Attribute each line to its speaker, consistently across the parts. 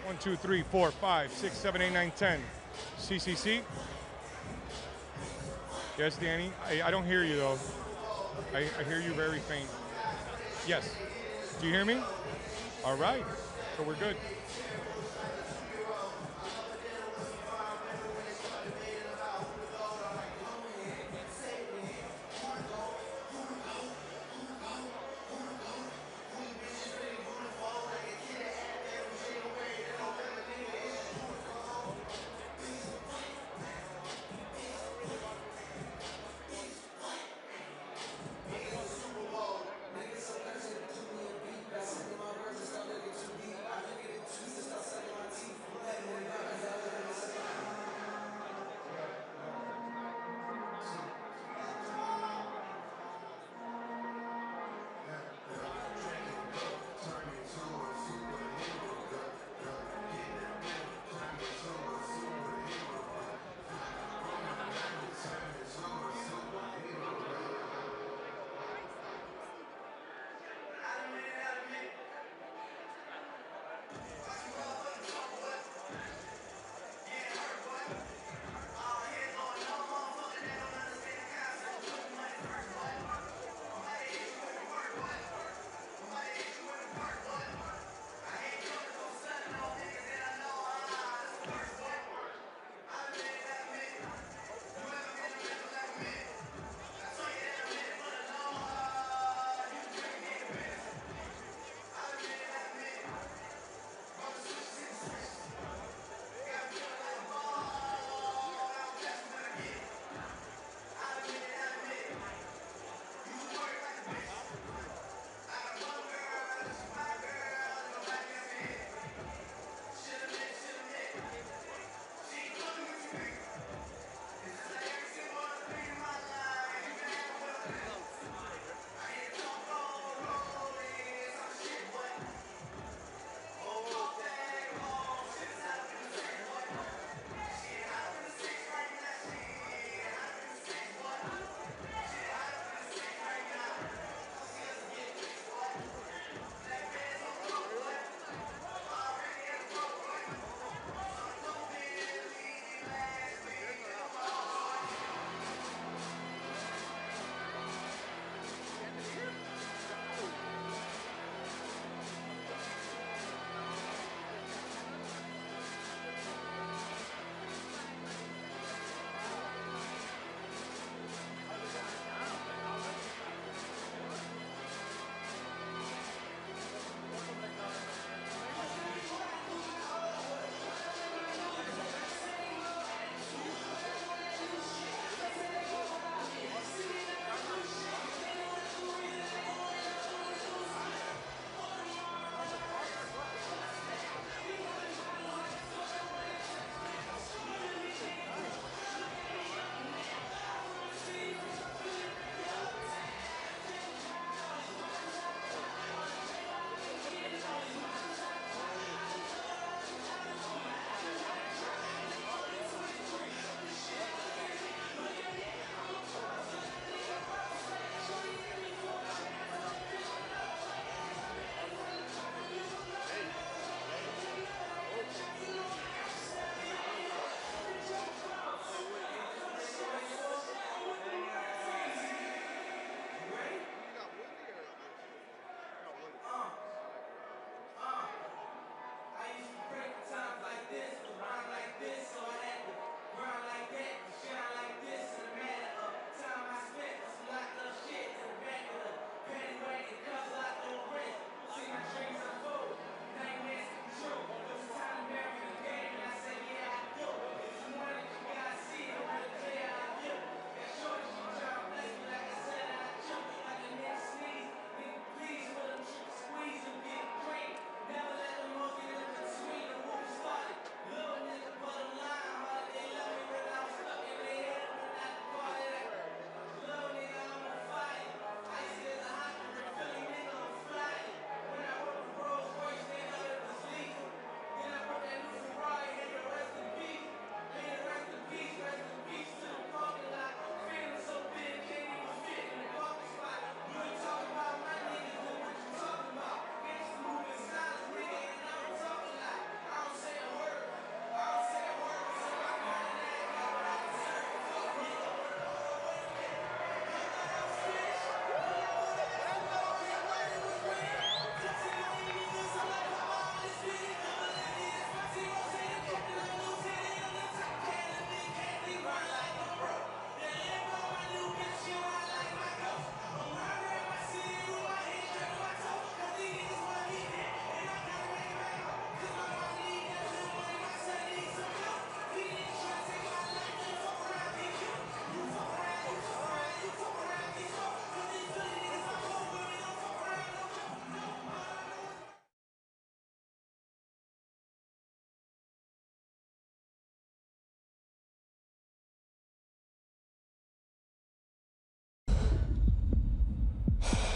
Speaker 1: 1, 2, 3, 4, 5, 6, 7, 8, 9, 10. CCC. Yes, Danny. I don't hear you though. I hear you very faint. Yes. Do you hear me? All right. So we're good.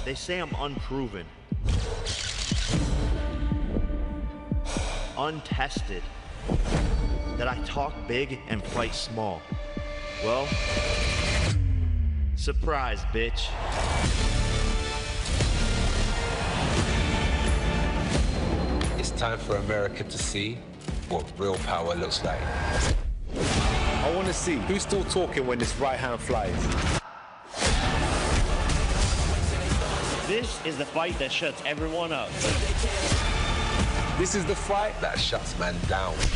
Speaker 2: They say I'm unproven, untested, that I talk big and fight small. Well, surprise, bitch.
Speaker 3: It's time for America to see what real power looks like.
Speaker 4: I want to see who's still talking when this right hand flies.
Speaker 2: This is the fight that shuts everyone up.
Speaker 4: This is the fight
Speaker 3: That shuts man down.
Speaker 5: This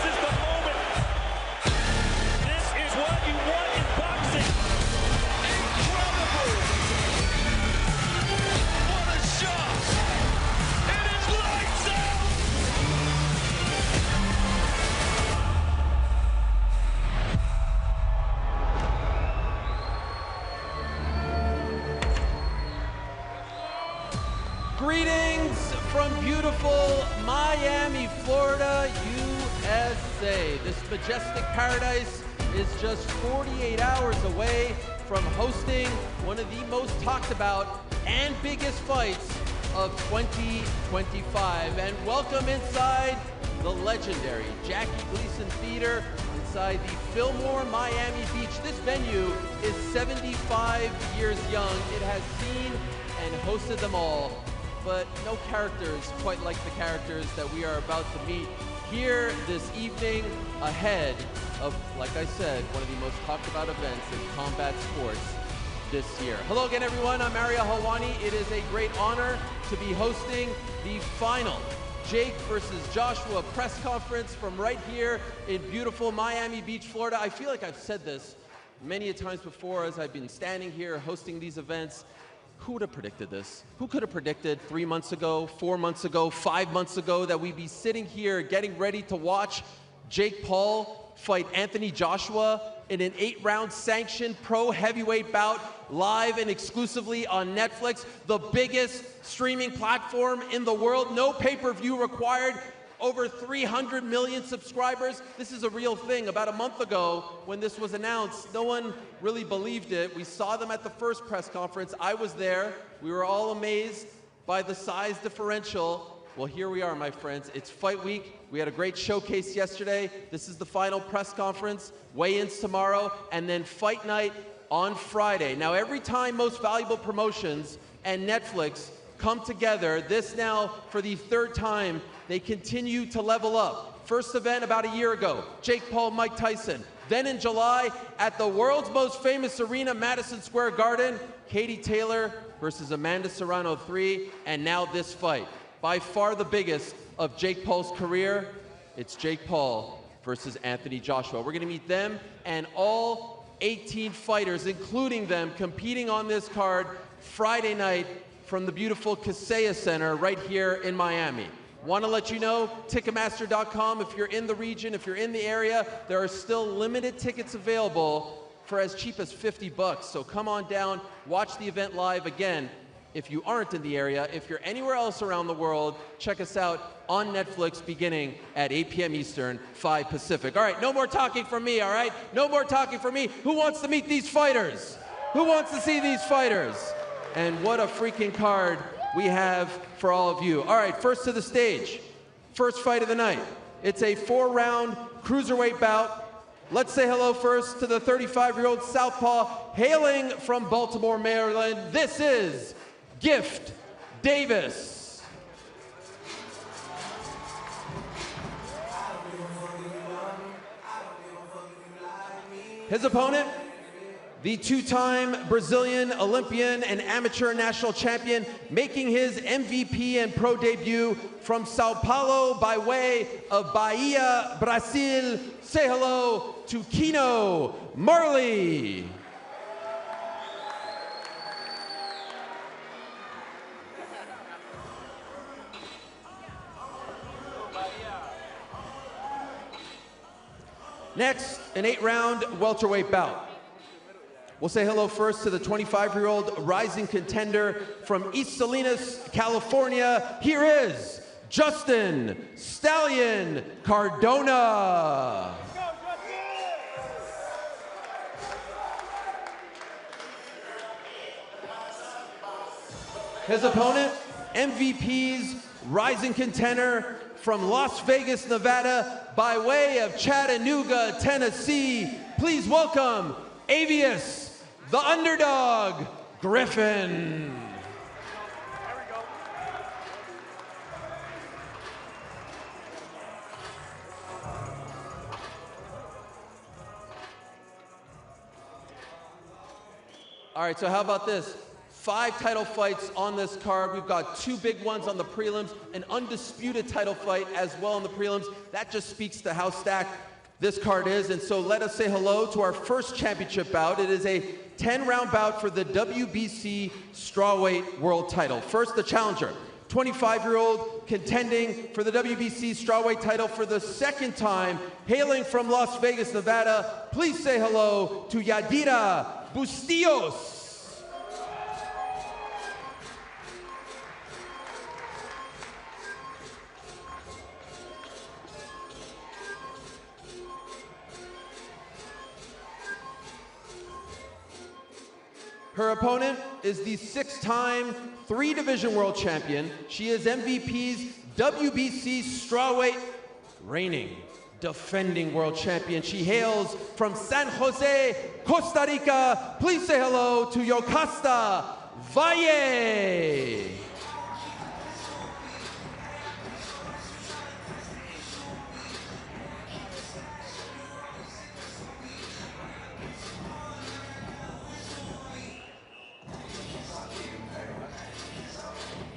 Speaker 5: is the moment. This is what you want in boxing. Incredible. What a shot. It is lights out.
Speaker 6: Greetings from beautiful Miami, Florida, USA. This majestic paradise is just 48 hours away from hosting one of the most talked about and biggest fights of 2025. And welcome inside the legendary Jackie Gleason Theater inside the Fillmore Miami Beach. This venue is 75 years young. It has seen and hosted them all, but no characters quite like the characters that we are about to meet here this evening ahead of, like I said, one of the most talked about events in combat sports this year. Hello again, everyone. I'm Mario Helwani. It is a great honor to be hosting the final Jake versus Joshua press conference from right here in beautiful Miami Beach, Florida. I feel like I've said this many a times before as I've been standing here hosting these events. Who would have predicted this? Who could have predicted 3 months ago, 4 months ago, 5 months ago that we'd be sitting here getting ready to watch Jake Paul fight Anthony Joshua in an 8-round sanctioned pro heavyweight bout live and exclusively on Netflix, the biggest streaming platform in the world, no pay-per-view required, over 300 million subscribers. This is a real thing. About a month ago, when this was announced, no one really believed it. We saw them at the first press conference. I was there. We were all amazed by the size differential. Well, here we are, my friends. It's fight week. We had a great showcase yesterday. This is the final press conference. Weigh-ins tomorrow, and then fight night on Friday. Now, every time Most Valuable Promotions and Netflix come together, this now for the third time, they continue to level up. First event about a year ago, Jake Paul, Mike Tyson. Then in July, at the world's most famous arena, Madison Square Garden, Katie Taylor versus Amanda Serrano 3, and now this fight. By far the biggest of Jake Paul's career, it's Jake Paul versus Anthony Joshua. We're gonna meet them and all 18 fighters, including them, competing on this card Friday night from the beautiful Kaseya Center right here in Miami. Want to let you know, Ticketmaster.com, if you're in the region, if you're in the area, there are still limited tickets available for as cheap as $50. So come on down, watch the event live. Again, if you aren't in the area, if you're anywhere else around the world, check us out on Netflix beginning at 8 p.m. Eastern, 5 Pacific. All right, no more talking from me, all right? No more talking from me. Who wants to meet these fighters? Who wants to see these fighters? And what a freaking card we have for all of you. All right, first to the stage. First fight of the night. It's a 4-round cruiserweight bout. Let's say hello first to the 35-year-old southpaw hailing from Baltimore, Maryland. This is Gift Davis. His opponent, the 2-time Brazilian Olympian and amateur national champion, making his MVP and pro debut from Sao Paulo by way of Bahia, Brazil. Say hello to Kino Marley. Next, an 8-round welterweight bout. We'll say hello first to the 25-year-old rising contender from East Salinas, California. Here is Justin Stallion Cardona. His opponent, MVP's rising contender from Las Vegas, Nevada, by way of Chattanooga, Tennessee. Please welcome Avius, the underdog, Griffin. All right, so how about this? 5 title fights on this card. We've got 2 big ones on the prelims, an undisputed title fight as well on the prelims. That just speaks to how stacked this card is. And so let us say hello to our first championship bout. It is a 10-round bout for the WBC strawweight world title. First, the challenger, 25-year-old contending for the WBC strawweight title for the 2nd time, hailing from Las Vegas, Nevada. Please say hello to Yadira Bustillos. Her opponent is the 6-time 3-division world champion. She is MVP's WBC strawweight reigning, defending world champion. She hails from San Jose, Costa Rica. Please say hello to Yocasta Valle.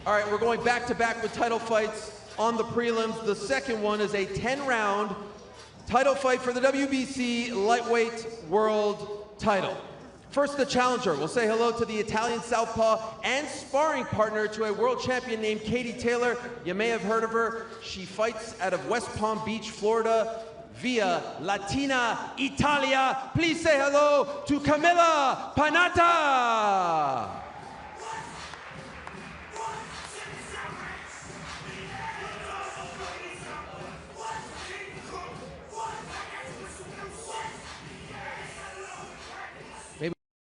Speaker 6: All right, we're going back-to-back with title fights on the prelims. The second one is a 10-round title fight for the WBC lightweight world title. First, the challenger. We'll say hello to the Italian southpaw and sparring partner to a world champion named Katie Taylor. You may have heard of her. She fights out of West Palm Beach, Florida, via Latina Italia. Please say hello to Camilla Panatta.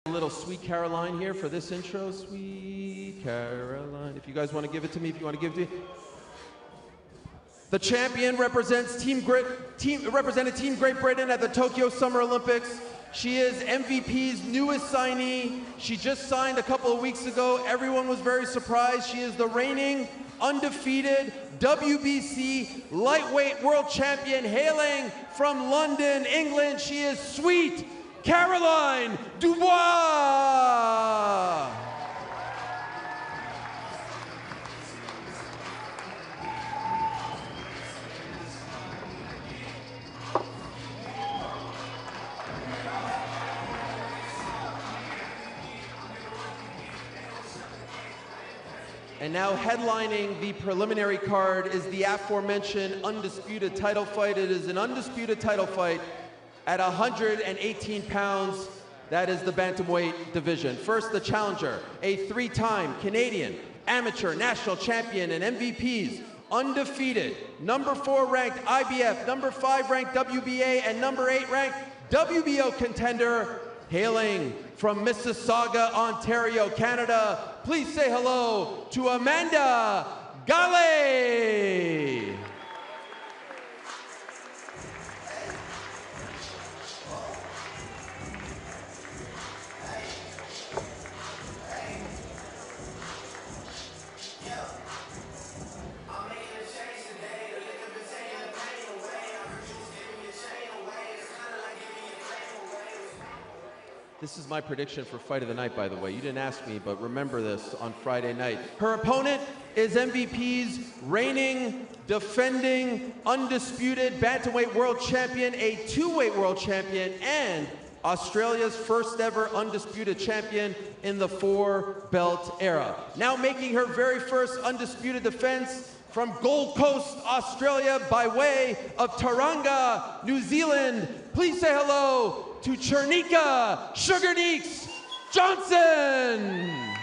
Speaker 6: A little Sweet Caroline here for this intro. Sweet Caroline. If you guys want to give it to me, if you want to give it to me. The champion represented Team Great Britain at the Tokyo Summer Olympics. She is MVP's newest signee. She just signed a couple of weeks ago. Everyone was very surprised. She is the reigning, undefeated WBC lightweight world champion, hailing from London, England. She is Sweet Caroline Dubois. And now headlining the preliminary card is the aforementioned undisputed title fight. It is an undisputed title fight at 118 pounds. That is the bantamweight division. First, the challenger, a 3-time Canadian amateur national champion and MVP's undefeated, number 4 ranked IBF, number 5 ranked WBA, and number 8 ranked WBO contender, hailing from Mississauga, Ontario, Canada. Please say hello to Amanda Gale. This is my prediction for Fight of the Night, by the way. You didn't ask me, but remember this on Friday night. Her opponent is MVP's reigning, defending, undisputed bantamweight world champion, a 2-weight world champion, and Australia's first ever undisputed champion in the 4-belt era. Now making her very first undisputed defense from Gold Coast, Australia, by way of Tauranga, New Zealand. Please say hello to Chernika Sugarneeks Johnson.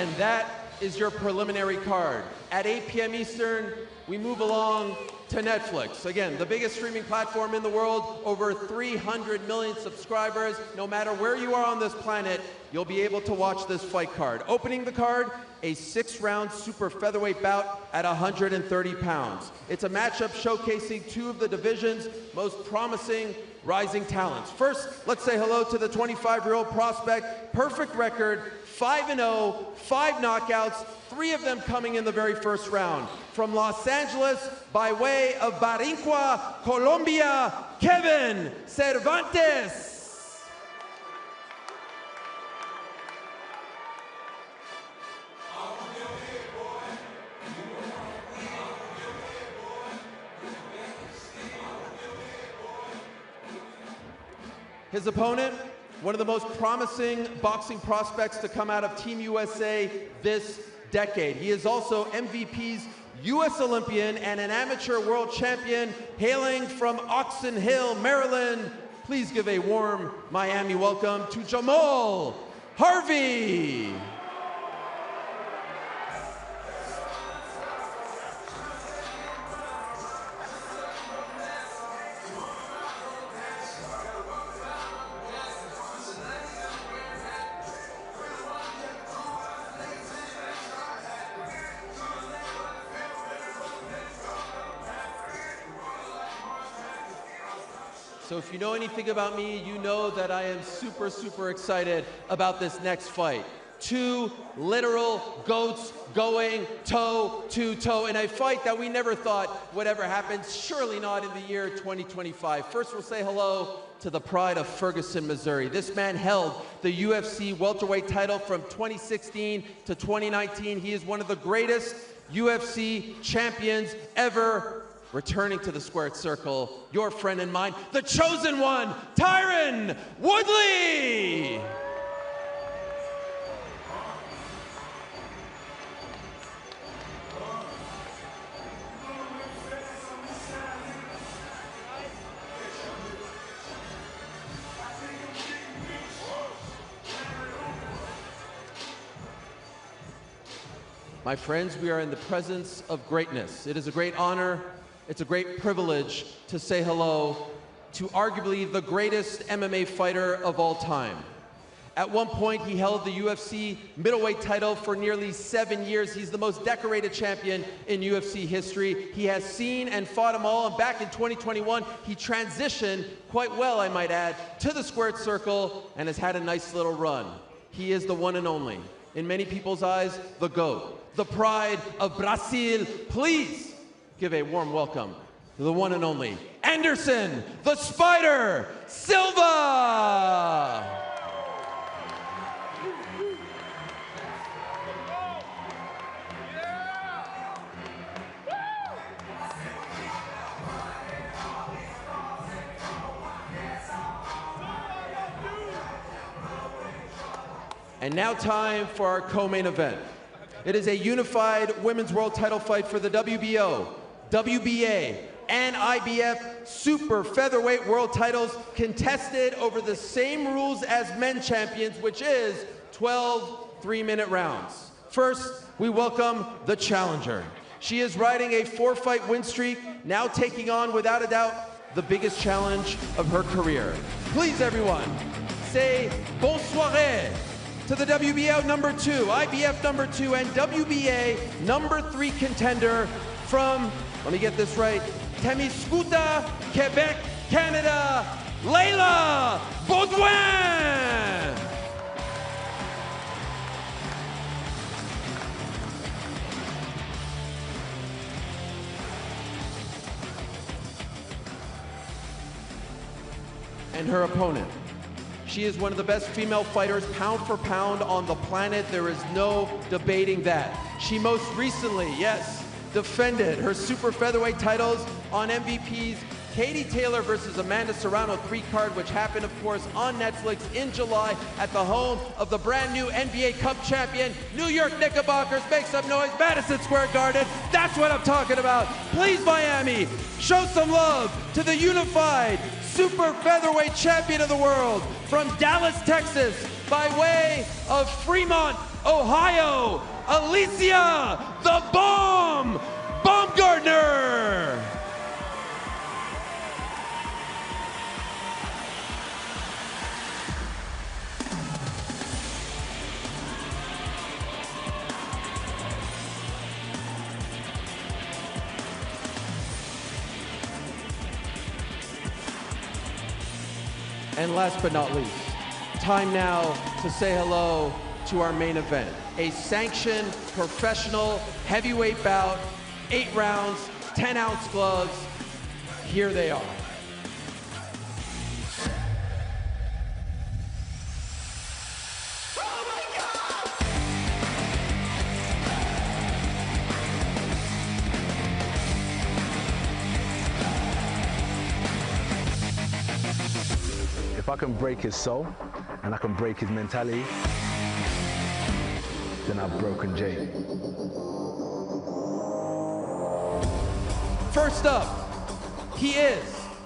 Speaker 6: And that is your preliminary card. At 8 p.m. Eastern, we move along to Netflix. Again, the biggest streaming platform in the world, over 300 million subscribers. No matter where you are on this planet, you'll be able to watch this fight card. Opening the card, a 6-round super featherweight bout at 130 pounds. It's a matchup showcasing two of the division's most promising rising talents. First, let's say hello to the 25-year-old prospect. Perfect record, 5-0, 5 knockouts, 3 of them coming in the very first round. From Los Angeles, by way of Barranquilla, Colombia, Kevin Cervantes. His opponent, one of the most promising boxing prospects to come out of Team USA this decade. He is also MVP's U.S. Olympian and an amateur world champion hailing from Oxon Hill, Maryland. Please give a warm Miami welcome to Jamal Harvey. So if you know anything about me, you know that I am super, super excited about this next fight. 2 literal goats going toe to toe in a fight that we never thought would ever happen, surely not in the year 2025. First, we'll say hello to the pride of Ferguson, Missouri. This man held the UFC welterweight title from 2016 to 2019. He is one of the greatest UFC champions ever. Returning to the squared circle, your friend and mine, the chosen one, Tyron Woodley! My friends, we are in the presence of greatness. It is a great honor. It's a great privilege to say hello to arguably the greatest MMA fighter of all time. At one point, he held the UFC middleweight title for nearly 7 years. He's the most decorated champion in UFC history. He has seen and fought them all, and back in 2021, he transitioned quite well, I might add, to the squared circle and has had a nice little run. He is the one and only, in many people's eyes, the GOAT, the pride of Brazil. Please give a warm welcome to the one and only Anderson, the Spider Silva! And now time for our co-main event. It is a unified women's world title fight for the WBO, WBA, and IBF super featherweight world titles contested over the same rules as men champions, which is 12 3-minute rounds. First, we welcome the challenger. She is riding a 4-fight win streak, now taking on, without a doubt, the biggest challenge of her career. Please, everyone, say bonsoir to the WBO number 2, IBF number 2, and WBA number 3 contender from, let me get this right, Témiscouata, Quebec, Canada, Layla Baudouin! And her opponent. She is one of the best female fighters, pound for pound, on the planet. There is no debating that. She most recently, yes, defended her super featherweight titles on MVP's Katie Taylor versus Amanda Serrano 3 card, which happened, of course, on Netflix in July at the home of the brand new NBA Cup champion, New York Knickerbockers. Make some noise, Madison Square Garden. That's what I'm talking about. Please, Miami, show some love to the unified super featherweight champion of the world from Dallas, Texas, by way of Fremont, Ohio, Alicia the Bomb Baumgartner. And last but not least, time now to say hello to our main event. A sanctioned professional heavyweight bout, 8 rounds, 10-ounce gloves. Here they are.
Speaker 4: If I can break his soul and I can break his mentality, then I've broken Jake.
Speaker 6: First up, he is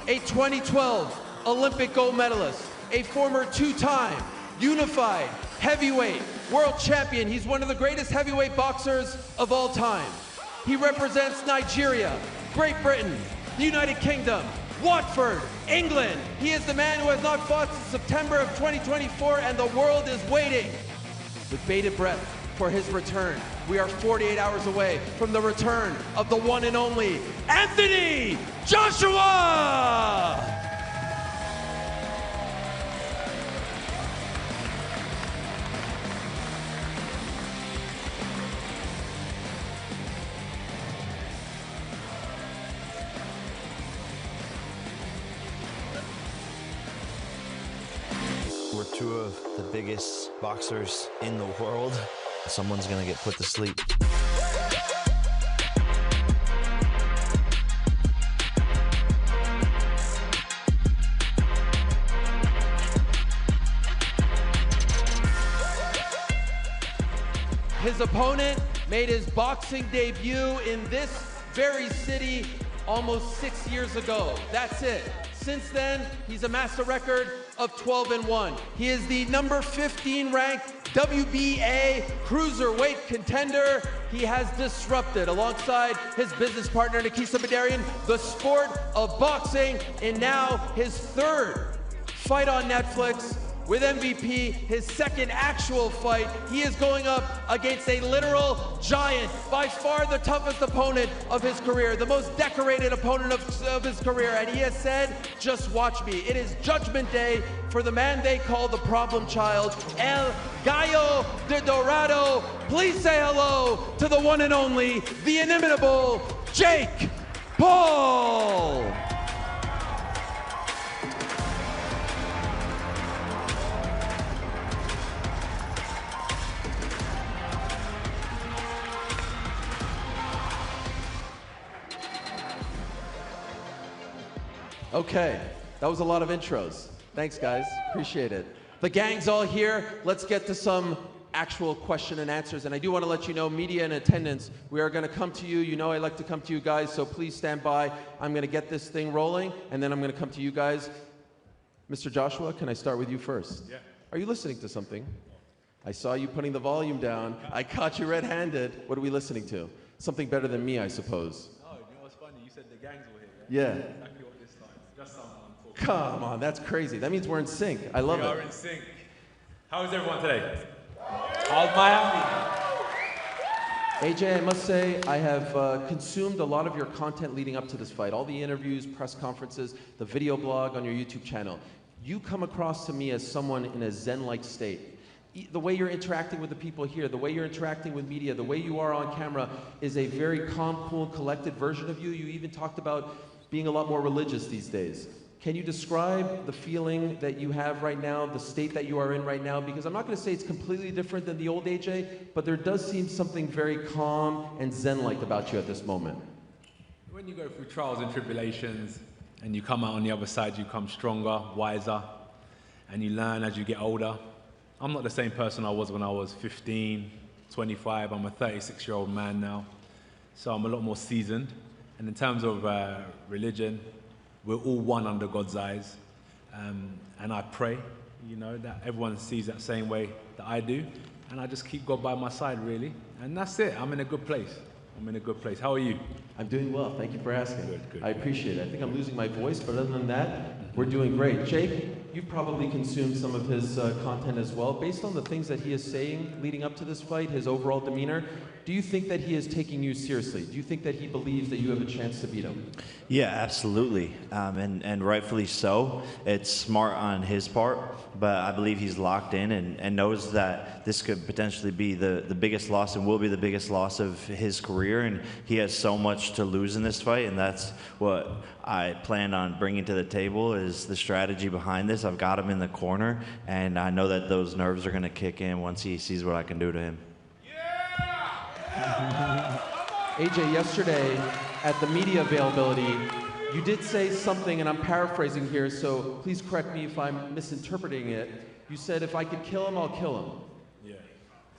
Speaker 6: a 2012 Olympic gold medalist, a former 2-time unified heavyweight world champion. He's one of the greatest heavyweight boxers of all time. He represents Nigeria, Great Britain, the United Kingdom, Watford, England. He is the man who has not fought since September of 2024, and the world is waiting with bated breath for his return. We are 48 hours away from the return of the one and only Anthony Joshua!
Speaker 2: We're two of the biggest boxers in the world. Someone's gonna get put to sleep.
Speaker 6: His opponent made his boxing debut in this very city almost 6 years ago. That's it. Since then, he's amassed a record of 12-1. He is the number 15 ranked WBA cruiserweight contender. He has disrupted, alongside his business partner Nikisa Badarian, the sport of boxing in now his 3rd fight on Netflix with MVP, his 2nd actual fight. He is going up against a literal giant, by far the toughest opponent of his career, the most decorated opponent of his career, and he has said, just watch me. It is Judgment Day for the man they call the problem child, El Gallo de Dorado. Please say hello to the one and only, the inimitable Jake Paul. Okay, that was a lot of intros. Thanks, guys. Appreciate it. The gang's all here. Let's get to some actual question and answers. And I do want to let you know, media in attendance, we are going to come to you. You know I like to come to you guys, so please stand by. I'm going to get this thing rolling, and then I'm going to come to you guys. Mr. Joshua, can I start with you first?
Speaker 1: Yeah.
Speaker 6: Are you listening to something? I saw you putting the volume down. I caught you red-handed. What are we listening to? Something better than me, I suppose.
Speaker 7: Oh, you know what's funny? You said the gangs were here,
Speaker 6: Yeah.
Speaker 7: Exactly what this time. Just something I'm talking
Speaker 6: Come on, that's crazy. That means we're in sync. I love
Speaker 7: We
Speaker 6: it.
Speaker 7: are in sync. How is everyone today? How's Miami?
Speaker 6: AJ, I must say, I have consumed a lot of your content leading up to this fight. All the interviews, press conferences, the video blog on your YouTube channel. You come across to me as someone in a zen-like state. The way you're interacting with the people here, the way you're interacting with media, the way you are on camera is a very calm, cool, collected version of you. You even talked about being a lot more religious these days. Can you describe the feeling that you have right now, the state that you are in right now? Because I'm not going to say it's completely different than the old AJ, but there does seem something very calm and zen-like about you at this moment.
Speaker 7: When you go through trials and tribulations and you come out on the other side, you come stronger, wiser, and you learn as you get older. I'm not the same person I was when I was 15, 25. I'm a 36-year-old man now, so I'm a lot more seasoned. And in terms of religion, we're all one under God's eyes. And I pray, you know, that everyone sees that same way that I do. and I just keep God by my side, really. And that's it. I'm in a good place. I'm in a good place. How are you?
Speaker 6: I'm doing well. Thank you for asking.
Speaker 7: Good.
Speaker 6: I appreciate it. I think I'm losing my voice, but other than that, we're doing great. Jake, you've probably consumed some of his content as well. Based on the things that he is saying leading up to this fight, his overall demeanor, do you think that he is taking you seriously? Do you think that he believes that you have a chance to beat him?
Speaker 2: Yeah, absolutely, and rightfully so. It's smart on his part, but I believe he's locked in and knows that this could potentially be the biggest loss and will be the biggest loss of his career, and he has so much to lose in this fight, and that's what I plan on bringing to the table is the strategy behind this. I've got him in the corner, and I know that those nerves are going to kick in once he sees what I can do to him.
Speaker 6: AJ, yesterday at the media availability, you did say something, and I'm paraphrasing here, so please correct me if I'm misinterpreting it. You said, if I could kill him, I'll kill him.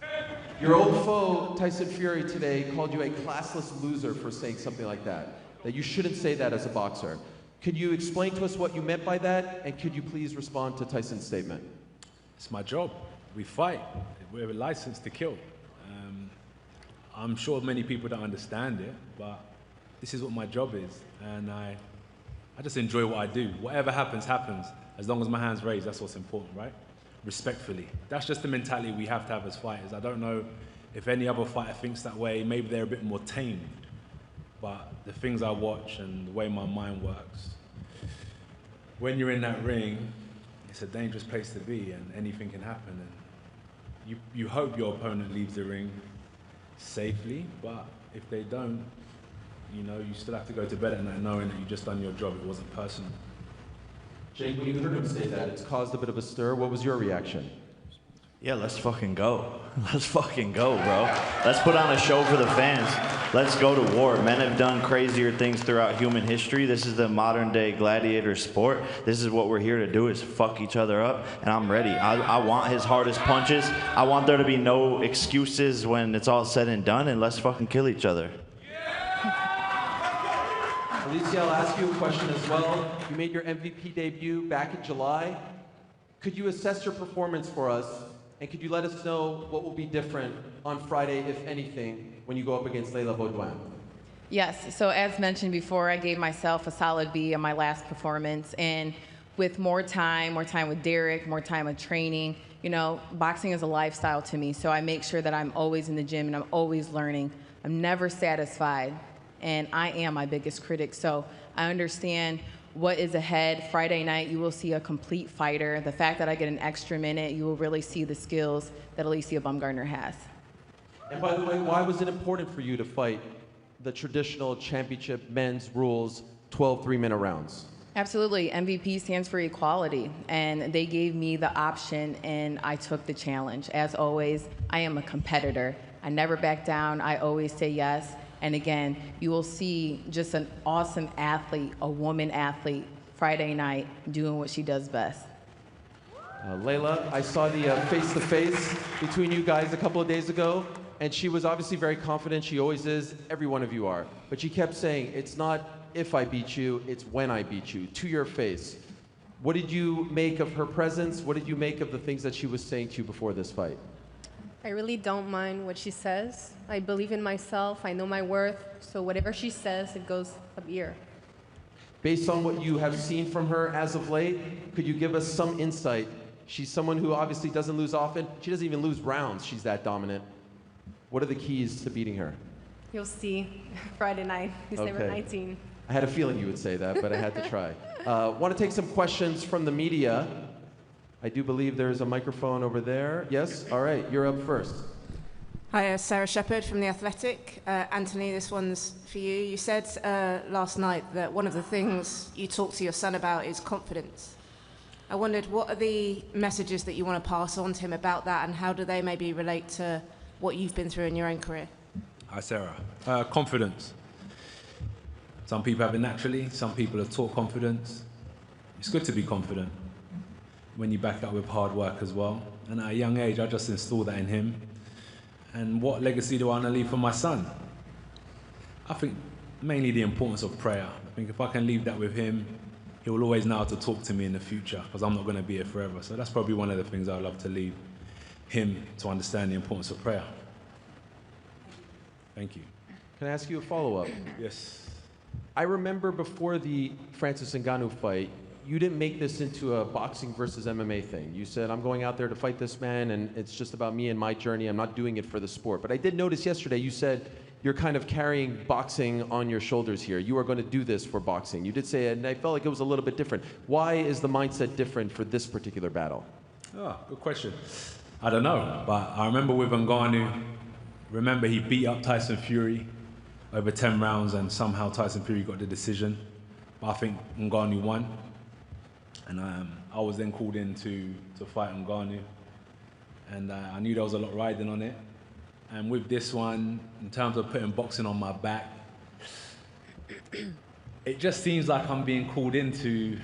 Speaker 7: Yeah.
Speaker 6: Your old foe, Tyson Fury, today called you a classless loser for saying something like that you shouldn't say that as a boxer. Could you explain to us what you meant by that, and could you please respond to Tyson's statement?
Speaker 7: It's my job. We fight. We're licensed to kill. I'm sure many people don't understand it, but this is what my job is, and I just enjoy what I do. Whatever happens, happens. As long as my hand's raised, that's what's important, right? Respectfully. That's just the mentality we have to have as fighters. I don't know if any other fighter thinks that way. Maybe they're a bit more tamed, but the things I watch and the way my mind works, when you're in that ring, it's a dangerous place to be, and anything can happen. And you hope your opponent leaves the ring safely, but if they don't, you know, you still have to go to bed at night knowing that you just done your job. It wasn't personal.
Speaker 6: Jake, when you heard him say that, it's caused a bit of a stir. What was your reaction?
Speaker 2: Yeah, let's fucking go. Let's fucking go, bro. Let's put on a show for the fans. Let's go to war. Men have done crazier things throughout human history. This is the modern day gladiator sport. This is what we're here to do, is fuck each other up, and I'm ready. I want his hardest punches. I want there to be no excuses when it's all said and done, and let's fucking kill each other.
Speaker 6: Alicia, I'll ask you a question as well. You made your MVP debut back in July. Could you assess your performance for us? And could you let us know what will be different on Friday, if anything, when you go up against Leila Baudouin?
Speaker 8: Yes, so as mentioned before, I gave myself a solid B on my last performance. And with more time with Derek, more time with training, you know, boxing is a lifestyle to me. So I make sure that I'm always in the gym and I'm always learning. I'm never satisfied. And I am my biggest critic. So I understand what is ahead. Friday night, you will see a complete fighter. The fact that I get an extra minute, you will really see the skills that Alicia Baumgartner has.
Speaker 6: And by the way, why was it important for you to fight the traditional championship men's rules, 12 3-minute rounds?
Speaker 8: Absolutely. MVP stands for equality, and they gave me the option, and I took the challenge. As always, I am a competitor. I never back down. I always say yes. And again, you will see just an awesome athlete, a woman athlete, Friday night doing what she does best.
Speaker 6: Leila, I saw the face-to-face between you guys a couple of days ago, and she was obviously very confident. She always is. Every one of you are. But she kept saying, it's not if I beat you, it's when I beat you, to your face. What did you make of her presence? What did you make of the things that she was saying to you before this fight?
Speaker 9: I really don't mind what she says. I believe in myself. I know my worth. So whatever she says, it goes up here.
Speaker 6: Based on what you have seen from her as of late, could you give us some insight? She's someone who obviously doesn't lose often. She doesn't even lose rounds. She's that dominant. What are the keys to beating her?
Speaker 9: You'll see Friday night, December 19.
Speaker 6: I had a feeling you would say that, but I had to try. Want to take some questions from the media. I do believe there's a microphone over there. Yes? All right, you're up first.
Speaker 10: Hi, Sarah Shepherd from The Athletic. Anthony, this one's for you. You said last night that one of the things you talk to your son about is confidence. I wondered, what are the messages that you want to pass on to him about that, and how do they maybe relate to what you've been through in your own career?
Speaker 7: Hi, Sarah. Confidence. Some people have it naturally. Some people are taught confidence. It's good to be confident when you back it up with hard work as well. And at a young age, I just installed that in him. And what legacy do I want to leave for my son? I think mainly the importance of prayer. I think if I can leave that with him, he will always know how to talk to me in the future, because I'm not going to be here forever. So that's probably one of the things I love to leave him to understand the importance of prayer. Thank you.
Speaker 6: Can I ask you a follow-up?
Speaker 7: Yes.
Speaker 6: I remember before the Francis Ngannou fight, you didn't make this into a boxing versus MMA thing. You said, I'm going out there to fight this man, and it's just about me and my journey. I'm not doing it for the sport. But I did notice yesterday you said you're kind of carrying boxing on your shoulders here. You are going to do this for boxing. You did say it, and I felt like it was a little bit different. Why is the mindset different for this particular battle?
Speaker 7: Oh, good question. I don't know, but I remember with Ngannou, remember he beat up Tyson Fury over 10 rounds, and somehow Tyson Fury got the decision. But I think Ngannou won. And I was then called in to fight Ngannou. And I knew there was a lot riding on it. And with this one, in terms of putting boxing on my back, it just seems like I'm being called in to,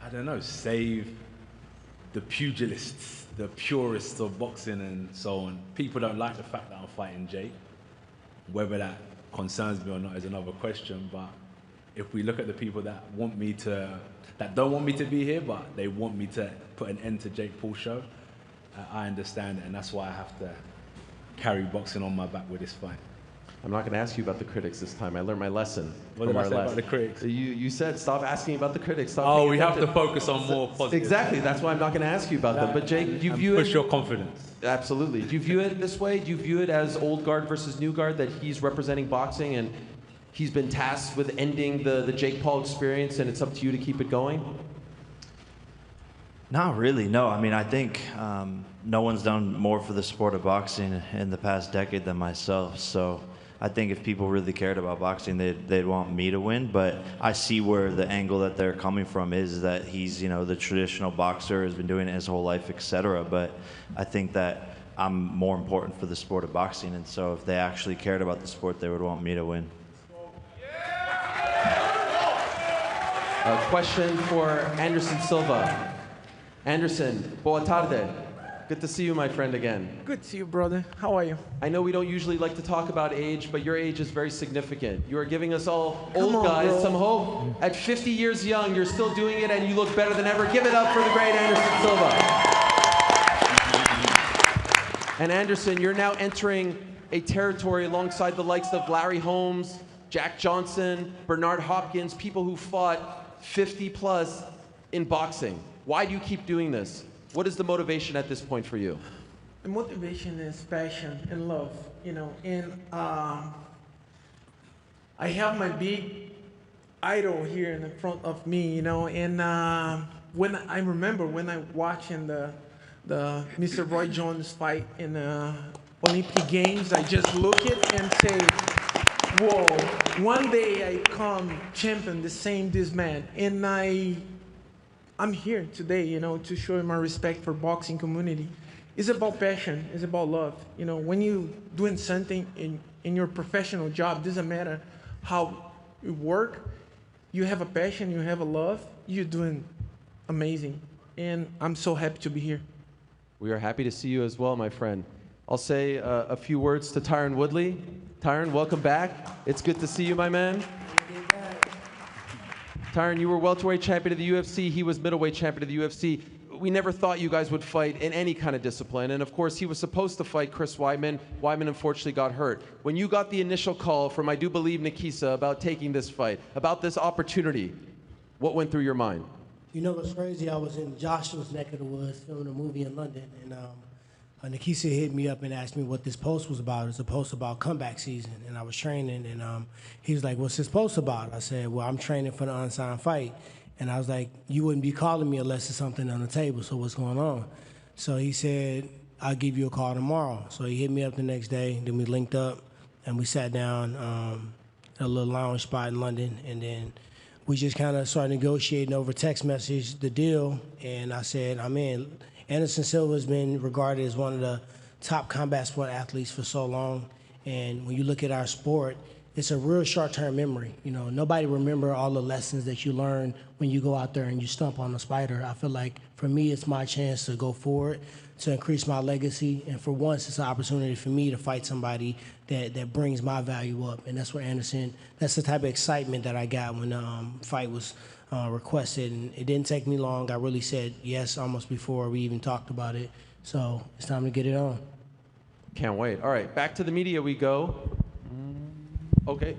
Speaker 7: I don't know, save the pugilists, the purists of boxing and so on. People don't like the fact that I'm fighting Jake. Whether that concerns me or not is another question, but if we look at the people that want me to, that don't want me to be here, but they want me to put an end to Jake Paul's show, I understand it, and that's why I have to carry boxing on my back with this fight.
Speaker 6: I'm not going to ask you about the critics this time. I learned my lesson.
Speaker 7: What did I say about the critics?
Speaker 6: You said stop asking about the critics. Stop
Speaker 7: oh, we have to focus on more positive.
Speaker 6: Exactly. That's why I'm not going to ask you about them. But Jake, do you view
Speaker 7: push
Speaker 6: it?
Speaker 7: your confidence.
Speaker 6: Absolutely. Do you view it this way? Do you view it as old guard versus new guard, that he's representing boxing and he's been tasked with ending the Jake Paul experience, and it's up to you to keep it going?
Speaker 2: Not really, no. I mean, I think no one's done more for the sport of boxing in the past decade than myself. So I think if people really cared about boxing, they'd want me to win. But I see where the angle that they're coming from is that he's, you know, the traditional boxer, has been doing it his whole life, etc. But I think that I'm more important for the sport of boxing. And so if they actually cared about the sport, they would want me to win.
Speaker 6: A question for Anderson Silva. Anderson, boa tarde. Good to see you, my friend, again.
Speaker 11: Good to see you, brother. How are you?
Speaker 6: I know we don't usually like to talk about age, but your age is very significant. You are giving us all old guys some hope. At 50 years young, you're still doing it, and you look better than ever. Give it up for the great Anderson Silva. And Anderson, you're now entering a territory alongside the likes of Larry Holmes, Jack Johnson, Bernard Hopkins, people who fought 50 plus in boxing. Why do you keep doing this? What is the motivation at this point for you?
Speaker 11: The motivation is passion and love, you know. And I have my big idol here in the front of me, you know. And when I remember when I watching the Mr. Roy Jones fight in the Olympic Games, I just look at and say, whoa, one day I come champion the same this man. And I'm here today, you know, to show my respect for boxing community. It's about passion. It's about love. You know, when you doing something in your professional job, doesn't matter how you work, you have a passion, you have a love, you're doing amazing. And I'm so happy to be here.
Speaker 6: We are happy to see you as well, my friend. I'll say a few words to Tyron Woodley. Tyron, welcome back. It's good to see you, my man. Tyron, you were welterweight champion of the UFC. He was middleweight champion of the UFC. We never thought you guys would fight in any kind of discipline. And of course, he was supposed to fight Chris Weidman. Weidman unfortunately got hurt. When you got the initial call from, I do believe, Nikisa about taking this fight, about this opportunity, what went through your mind?
Speaker 12: You know what's crazy? I was in Joshua's neck of the woods filming a movie in London, and Nikisa hit me up and asked me what this post was about. It's a post about comeback season, and I was training, and he was like, what's this post about? I said, well, I'm training for the unsigned fight. And I was like, you wouldn't be calling me unless there's something on the table, so what's going on? So he said, I'll give you a call tomorrow. So he hit me up the next day, then we linked up, and we sat down at a little lounge spot in London, and then we just kind of started negotiating over text message the deal, and I said, I'm in. Anderson Silva has been regarded as one of the top combat sport athletes for so long, and when you look at our sport, it's a real short-term memory. You know, nobody remember all the lessons that you learn when you go out there and you stomp on a spider. I feel like for me, it's my chance to go forward, to increase my legacy, and for once, it's an opportunity for me to fight somebody that brings my value up, and that's what Anderson. That's the type of excitement that I got when the fight was requested, and it didn't take me long. I really said yes almost before we even talked about it. So it's time to get it on.
Speaker 6: Can't wait. All right, back to the media we go. Okay,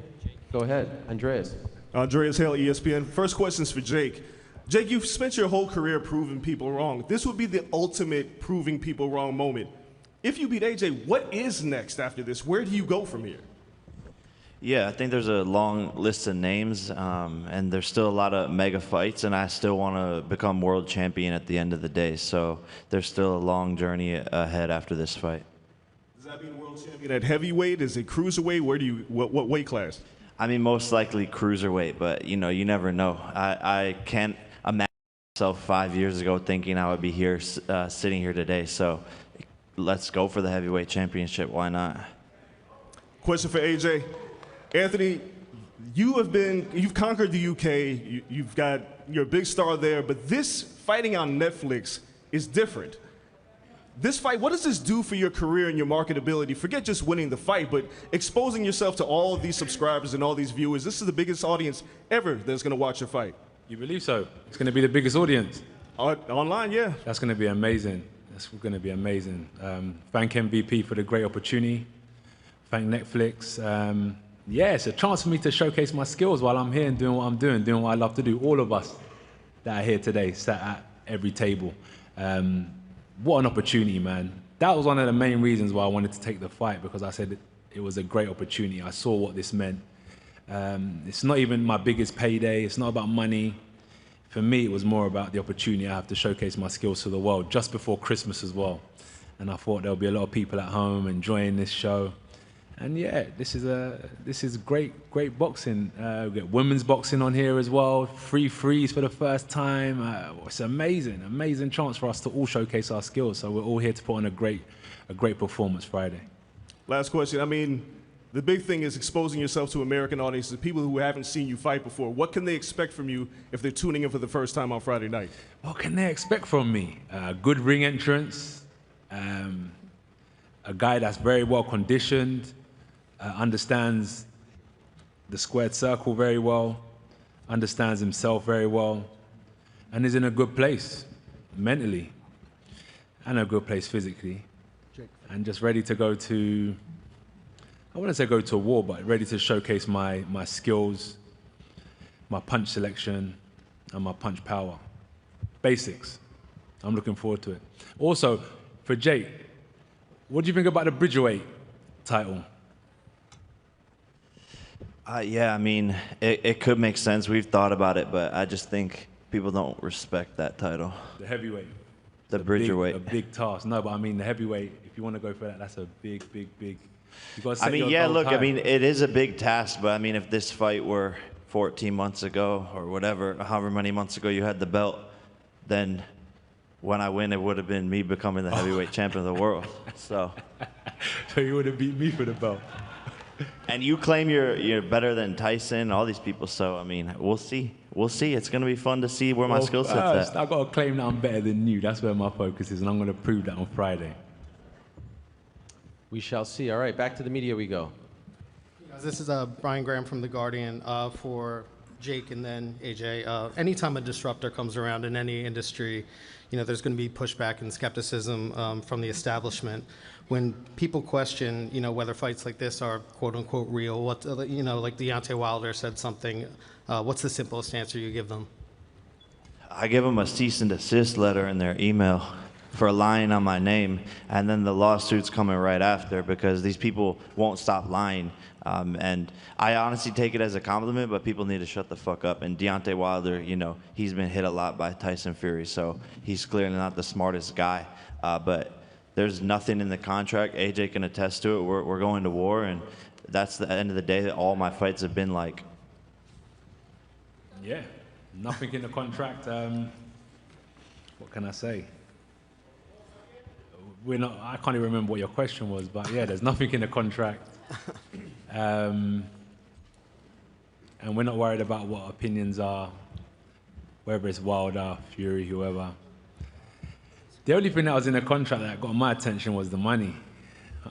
Speaker 6: go ahead, Andreas.
Speaker 13: Andreas Hale, ESPN. First question's for Jake. Jake, you've spent your whole career proving people wrong. This would be the ultimate proving people wrong moment. If you beat AJ, what is next after this? Where do you go from here?
Speaker 2: Yeah, I think there's a long list of names, and there's still a lot of mega fights, and I still want to become world champion at the end of the day. So there's still a long journey ahead after this fight.
Speaker 13: Does that mean world champion at heavyweight? Is it cruiserweight? What weight class?
Speaker 2: I mean, most likely cruiserweight, but you never know. I can't imagine myself 5 years ago thinking I would be here, sitting here today. So let's go for the heavyweight championship. Why not?
Speaker 13: Question for AJ. Anthony, you've conquered the UK. You're a big star there, but this fighting on Netflix is different. This fight, what does this do for your career and your marketability? Forget just winning the fight, but exposing yourself to all of these subscribers and all these viewers. This is the biggest audience ever that's going to watch your fight.
Speaker 7: You believe so? It's going to be the biggest audience.
Speaker 13: Online, yeah.
Speaker 7: That's going to be amazing. That's going to be amazing. Thank MVP for the great opportunity. Thank Netflix. Yeah, it's a chance for me to showcase my skills while I'm here and doing what I'm doing what I love to do. All of us that are here today, sat at every table. What an opportunity, man. That was one of the main reasons why I wanted to take the fight, because I said it was a great opportunity. I saw what this meant. It's not even my biggest payday. It's not about money. For me, it was more about the opportunity I have to showcase my skills to the world just before Christmas as well. And I thought there'll be a lot of people at home enjoying this show. And yeah, this is great boxing. We get women's boxing on here as well. Free frees for the first time. It's amazing chance for us to all showcase our skills. So we're all here to put on a great performance Friday.
Speaker 13: Last question. I mean, the big thing is exposing yourself to American audiences, people who haven't seen you fight before. What can they expect from you if they're tuning in for the first time on Friday night?
Speaker 7: What can they expect from me? Good ring entrance, a guy that's very well conditioned, understands the squared circle very well, understands himself very well, and is in a good place mentally and a good place physically, and just ready to go to, I wouldn't say go to war, but ready to showcase my skills, my punch selection, and my punch power. Basics. I'm looking forward to it. Also, for Jake, what do you think about the Bridgerweight title?
Speaker 2: Yeah, I mean, it could make sense. We've thought about it, but I just think people don't respect that title.
Speaker 7: The heavyweight.
Speaker 2: The Bridgerweight.
Speaker 7: A big task. No, but I mean, the heavyweight, if you want to go for that, that's a big. You gotta set
Speaker 2: I mean,
Speaker 7: your
Speaker 2: yeah,
Speaker 7: goals
Speaker 2: look,
Speaker 7: high.
Speaker 2: I mean, it is a big task, but I mean, if this fight were 14 months ago or whatever, however many months ago you had the belt, then when I win, it would have been me becoming the heavyweight champion of the world. So
Speaker 7: you would have beat me for the belt.
Speaker 2: And you claim you're better than Tyson, all these people. So I mean, we'll see. It's going to be fun to see where my skill set's at.
Speaker 7: I got to claim that I'm better than you. That's where my focus is, and I'm going to prove that on Friday.
Speaker 6: We shall see. All right, back to the media we go.
Speaker 14: This is Brian Graham from The Guardian for Jake and then AJ. Anytime a disruptor comes around in any industry, there's going to be pushback and skepticism from the establishment. When people question, whether fights like this are quote unquote real, like Deontay Wilder said something, what's the simplest answer you give them?
Speaker 2: I give them a cease and desist letter in their email for lying on my name, and then the lawsuit's coming right after because these people won't stop lying. And I honestly take it as a compliment, but people need to shut the fuck up. And Deontay Wilder, he's been hit a lot by Tyson Fury, so he's clearly not the smartest guy. But there's nothing in the contract. AJ can attest to it. We're going to war, and that's the end of the day that all my fights have been like.
Speaker 7: Yeah, nothing in the contract. What can I say? I can't even remember what your question was, but yeah, there's nothing in the contract. And we're not worried about what opinions are, whether it's Wilder, Fury, whoever. The only thing that was in the contract that got my attention was the money.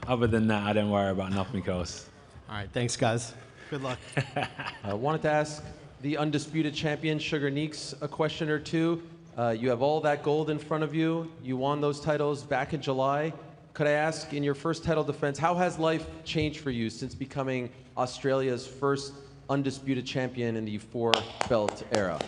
Speaker 7: Other than that, I don't worry about nothing else.
Speaker 14: All right, thanks, guys. Good luck.
Speaker 6: I wanted to ask the undisputed champion, Sugar Neeks, a question or two. You have all that gold in front of you. You won those titles back in July. Could I ask, in your first title defense, how has life changed for you since becoming Australia's first undisputed champion in the 4-belt era?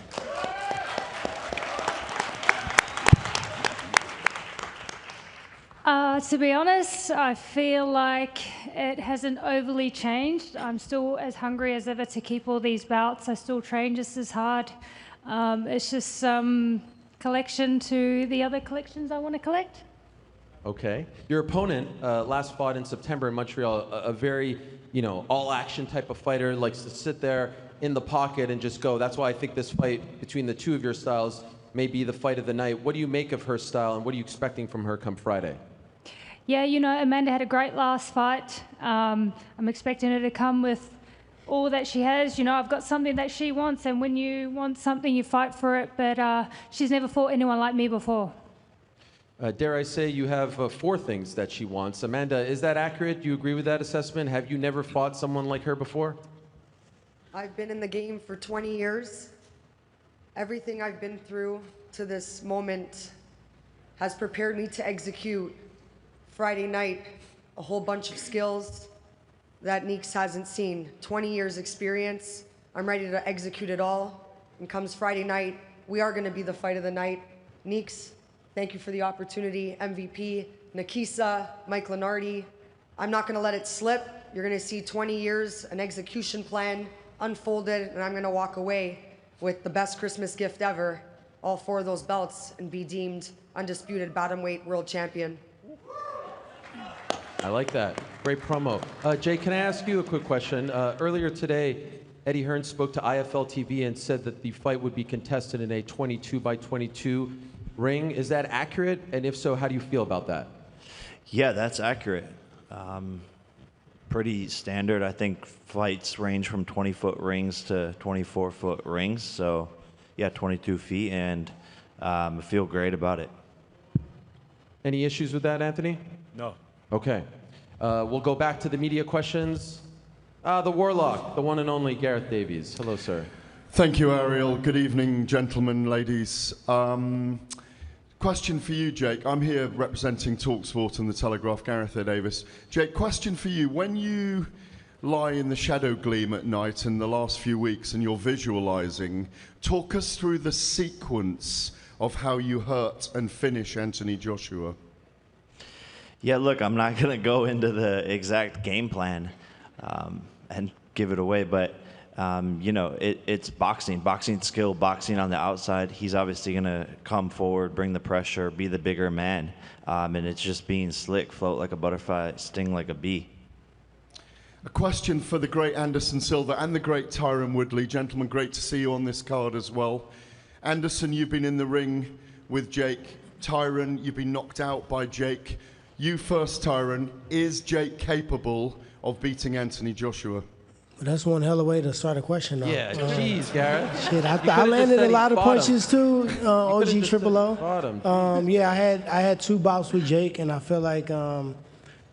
Speaker 15: To be honest, I feel like it hasn't overly changed. I'm still as hungry as ever to keep all these belts. I still train just as hard. It's just some collection to the other collections I want to collect.
Speaker 6: Okay. Your opponent last fought in September in Montreal, a very, all-action type of fighter, likes to sit there in the pocket and just go. That's why I think this fight between the two of your styles may be the fight of the night. What do you make of her style, and what are you expecting from her come Friday?
Speaker 15: Yeah, Amanda had a great last fight. I'm expecting her to come with all that she has. I've got something that she wants, and when you want something, you fight for it. But she's never fought anyone like me before.
Speaker 6: Dare I say you have 4 things that she wants. Amanda, is that accurate? Do you agree with that assessment? Have you never fought someone like her before?
Speaker 16: I've been in the game for 20 years. Everything I've been through to this moment has prepared me to execute Friday night a whole bunch of skills that Neeks hasn't seen. 20 years experience. I'm ready to execute it all. And comes Friday night, we are going to be the fight of the night. Neeks, thank you for the opportunity. MVP, Nikisa, Mike Lenardi. I'm not going to let it slip. You're going to see 20 years, an execution plan unfolded, and I'm going to walk away with the best Christmas gift ever, all 4 of those belts, and be deemed undisputed bantamweight world champion.
Speaker 6: I like that. Great promo. Jay, can I ask you a quick question? Earlier today, Eddie Hearn spoke to IFL TV and said that the fight would be contested in a 22 by 22 ring. Is that accurate? And if so, how do you feel about that?
Speaker 2: Yeah, that's accurate. Pretty standard. I think fights range from 20-foot rings to 24-foot rings. So, yeah, 22 feet, and I feel great about it.
Speaker 6: Any issues with that, Anthony?
Speaker 1: No.
Speaker 6: Okay. We'll go back to the media questions. The Warlock, the one and only Gareth Davies. Hello, sir.
Speaker 17: Thank you, Ariel. Good evening, gentlemen, ladies. Question for you, Jake. I'm here representing TalkSport and The Telegraph, Gareth A. Davis. Jake, question for you. When you lie in the shadow gleam at night in the last few weeks and you're visualizing, talk us through the sequence of how you hurt and finish Anthony Joshua.
Speaker 2: Yeah, look, I'm not going to go into the exact game plan and give it away, but, it's boxing, boxing skill, boxing on the outside. He's obviously going to come forward, bring the pressure, be the bigger man, and it's just being slick, float like a butterfly, sting like a bee.
Speaker 17: A question for the great Anderson Silva and the great Tyron Woodley. Gentlemen, great to see you on this card as well. Anderson, you've been in the ring with Jake. Tyron, you've been knocked out by Jake. You first, Tyron. Is Jake capable of beating Anthony Joshua?
Speaker 12: Well, that's one hell of a way to start a question, though.
Speaker 6: Yeah, jeez, Gareth.
Speaker 12: Shit, I landed a lot of punches too. OG Triple O. Yeah, I had 2 bouts with Jake, and I feel like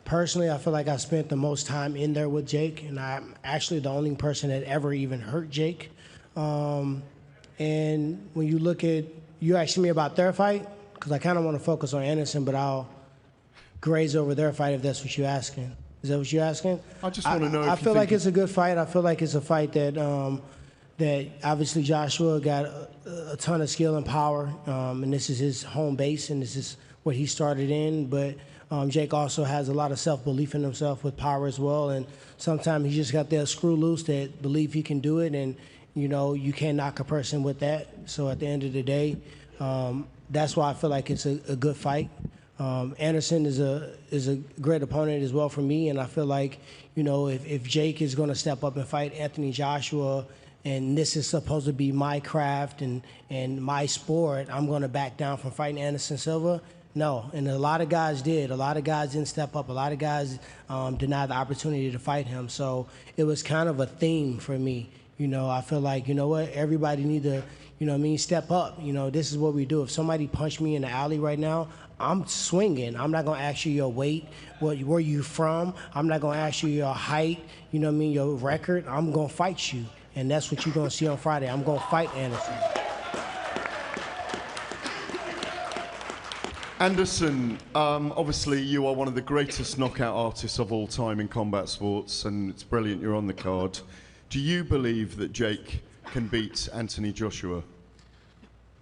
Speaker 12: personally, I feel like I spent the most time in there with Jake, and I'm actually the only person that ever even hurt Jake. And when you look at, you asking me about their fight, because I kind of want to focus on Anderson, but I'll graze over their fight if that's what you're asking. Is that what you're asking?
Speaker 17: I just want to know.
Speaker 12: I feel like it's a good fight. I feel like it's a fight that that obviously Joshua got a ton of skill and power, and this is his home base, and this is what he started in. But Jake also has a lot of self-belief in himself with power as well, and sometimes he just got that screw loose that believe he can do it, and you can't knock a person with that. So at the end of the day, that's why I feel like it's a good fight. Anderson is a great opponent as well for me, and I feel like, if Jake is going to step up and fight Anthony Joshua, and this is supposed to be my craft and my sport, I'm going to back down from fighting Anderson Silva. No, and a lot of guys did. A lot of guys didn't step up. A lot of guys denied the opportunity to fight him. So it was kind of a theme for me. I feel like, everybody need to, step up. This is what we do. If somebody punched me in the alley right now, I'm swinging. I'm not going to ask you your weight, where you from. I'm not going to ask you your height, your record. I'm going to fight you. And that's what you're going to see on Friday. I'm going to fight Anderson.
Speaker 17: Anderson, obviously you are one of the greatest knockout artists of all time in combat sports, and it's brilliant you're on the card. Do you believe that Jake can beat Anthony Joshua?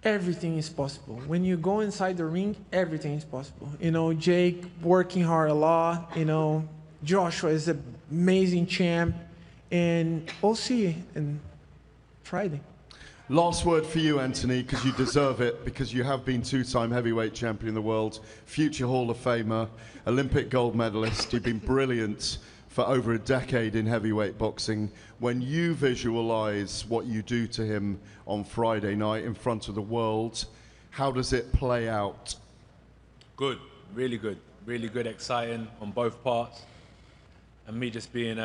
Speaker 11: Everything is possible. When you go inside the ring, everything is possible. You know, Jake working hard a lot. You know, Joshua is an amazing champ, and we'll see on Friday.
Speaker 17: Last word for you, Anthony, because you deserve it, because you have been two-time heavyweight champion of the world, future Hall of Famer, Olympic gold medalist. You've been brilliant for over a decade in heavyweight boxing. When you visualize what you do to him on Friday night in front of the world, how does it play out?
Speaker 7: Good, really good, exciting on both parts. And me just being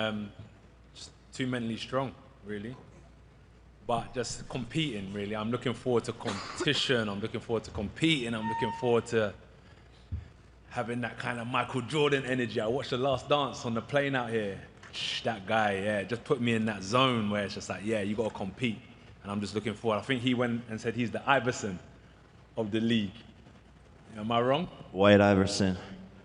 Speaker 7: just too mentally strong, really. But just competing, really. I'm looking forward to competition. I'm looking forward to competing. I'm looking forward to having that kind of Michael Jordan energy. I watched The Last Dance on the plane out here. That guy, yeah, just put me in that zone where it's just like, yeah, you got to compete. And I'm just looking forward. I think he went and said he's the Iverson of the league. Am I wrong?
Speaker 2: White Iverson.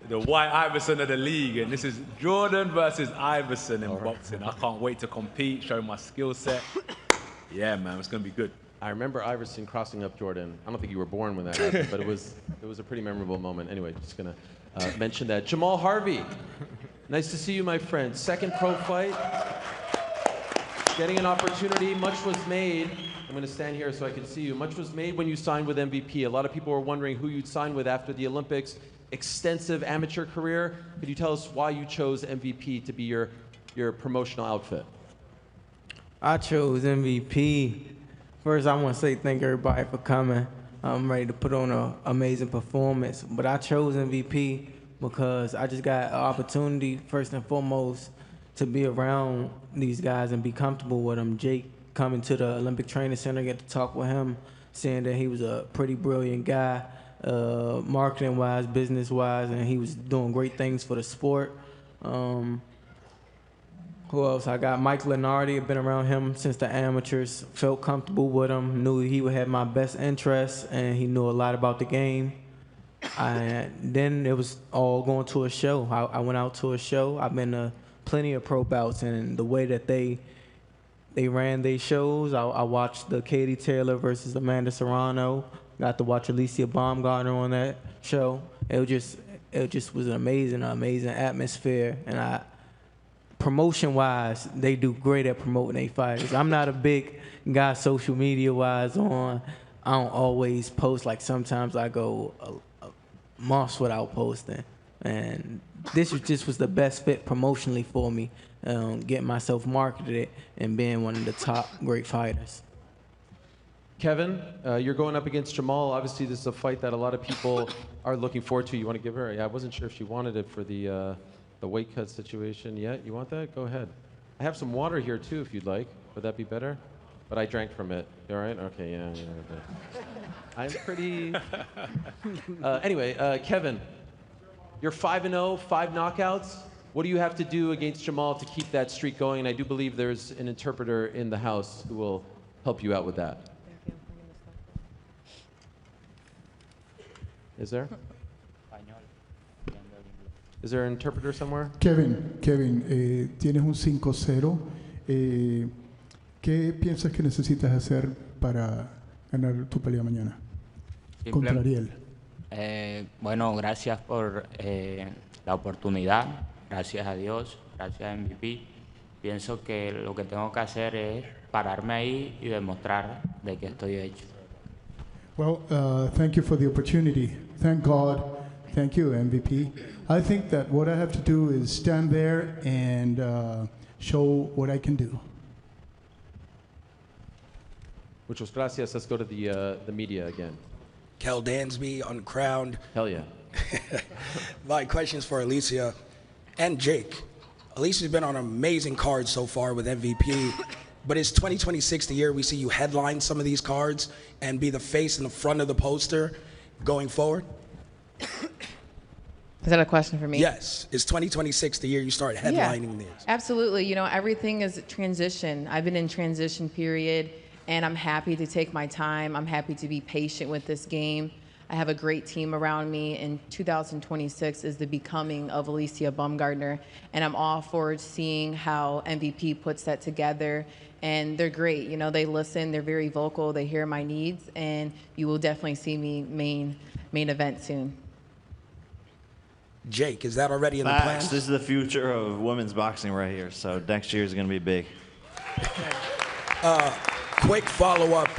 Speaker 7: The white Iverson of the league. And this is Jordan versus Iverson in boxing. I can't wait to compete, show my skill set. Yeah, man, it's going to be good.
Speaker 6: I remember Iverson crossing up Jordan. I don't think you were born when that happened, but it was a pretty memorable moment. Anyway, just going to mention that. Jamal Harvey, nice to see you, my friend. Second pro fight. Getting an opportunity. Much was made. I'm going to stand here so I can see you. Much was made when you signed with MVP. A lot of people were wondering who you'd sign with after the Olympics. Extensive amateur career. Could you tell us why you chose MVP to be your promotional outfit?
Speaker 18: I chose MVP. First, I want to say thank everybody for coming. I'm ready to put on an amazing performance. But I chose MVP because I just got an opportunity, first and foremost, to be around these guys and be comfortable with them. Jake coming to the Olympic Training Center, get to talk with him, saying that he was a pretty brilliant guy, marketing-wise, business-wise, and he was doing great things for the sport. Who else? I got Mike Lenardi. I've been around him since the amateurs. Felt comfortable with him. Knew he would have my best interests, and he knew a lot about the game. Then it was all going to a show. I went out to a show. I've been to plenty of pro bouts, and the way that they ran their shows, I watched the Katie Taylor versus Amanda Serrano. Got to watch Alicia Baumgartner on that show. It just was an amazing atmosphere, and promotion-wise, they do great at promoting their fighters. I'm not a big guy social media-wise I don't always post. Like sometimes I go months without posting. And this just was the best fit promotionally for me, getting myself marketed and being one of the top great fighters.
Speaker 6: Kevin, you're going up against Jamal. Obviously, this is a fight that a lot of people are looking forward to. You want to give her? Yeah, I wasn't sure if she wanted it for the weight cut situation yet. You want that? Go ahead. I have some water here too, if you'd like. Would that be better? But I drank from it. You all right? Okay, yeah. Okay. I'm pretty. Anyway, Kevin, you're 5-0, 5 knockouts. What do you have to do against Jamal to keep that streak going? And I do believe there's an interpreter in the house who will help you out with that. Is there? Is there an interpreter somewhere?
Speaker 19: Kevin, tienes un 5-0. ¿Qué piensas que necesitas hacer para ganar tu pelea mañana contra Ariel?
Speaker 20: Bueno, gracias por la oportunidad. Gracias a Dios, gracias a MVP. Pienso que lo que tengo que hacer es pararme ahí y demostrar de que estoy hecho.
Speaker 19: Well, thank you for the opportunity. Thank God. Thank you, MVP. I think that what I have to do is stand there and show what I can do.
Speaker 6: Muchas gracias. Let's go to the media again.
Speaker 21: Kel Dansby, Uncrowned.
Speaker 6: Hell yeah.
Speaker 21: My question's for Alicia and Jake. Alicia's been on an amazing card so far with MVP, but is 2026 the year we see you headline some of these cards and be the face in the front of the poster going forward?
Speaker 8: Is that a question for me?
Speaker 21: Yes. Is 2026 the year you start headlining these?
Speaker 8: Absolutely. You know, everything is transition. I've been in transition period, and I'm happy to take my time. I'm happy to be patient with this game. I have a great team around me, and 2026 is the becoming of Alicia Baumgartner, and I'm all for seeing how MVP puts that together. And they're great. You know, they listen, they're very vocal, they hear my needs, and you will definitely see me main event soon.
Speaker 21: Jake, is that already in the
Speaker 2: Facts.
Speaker 21: plans?
Speaker 2: This is the future of women's boxing right here. So next year is going to be big.
Speaker 21: Quick follow-up,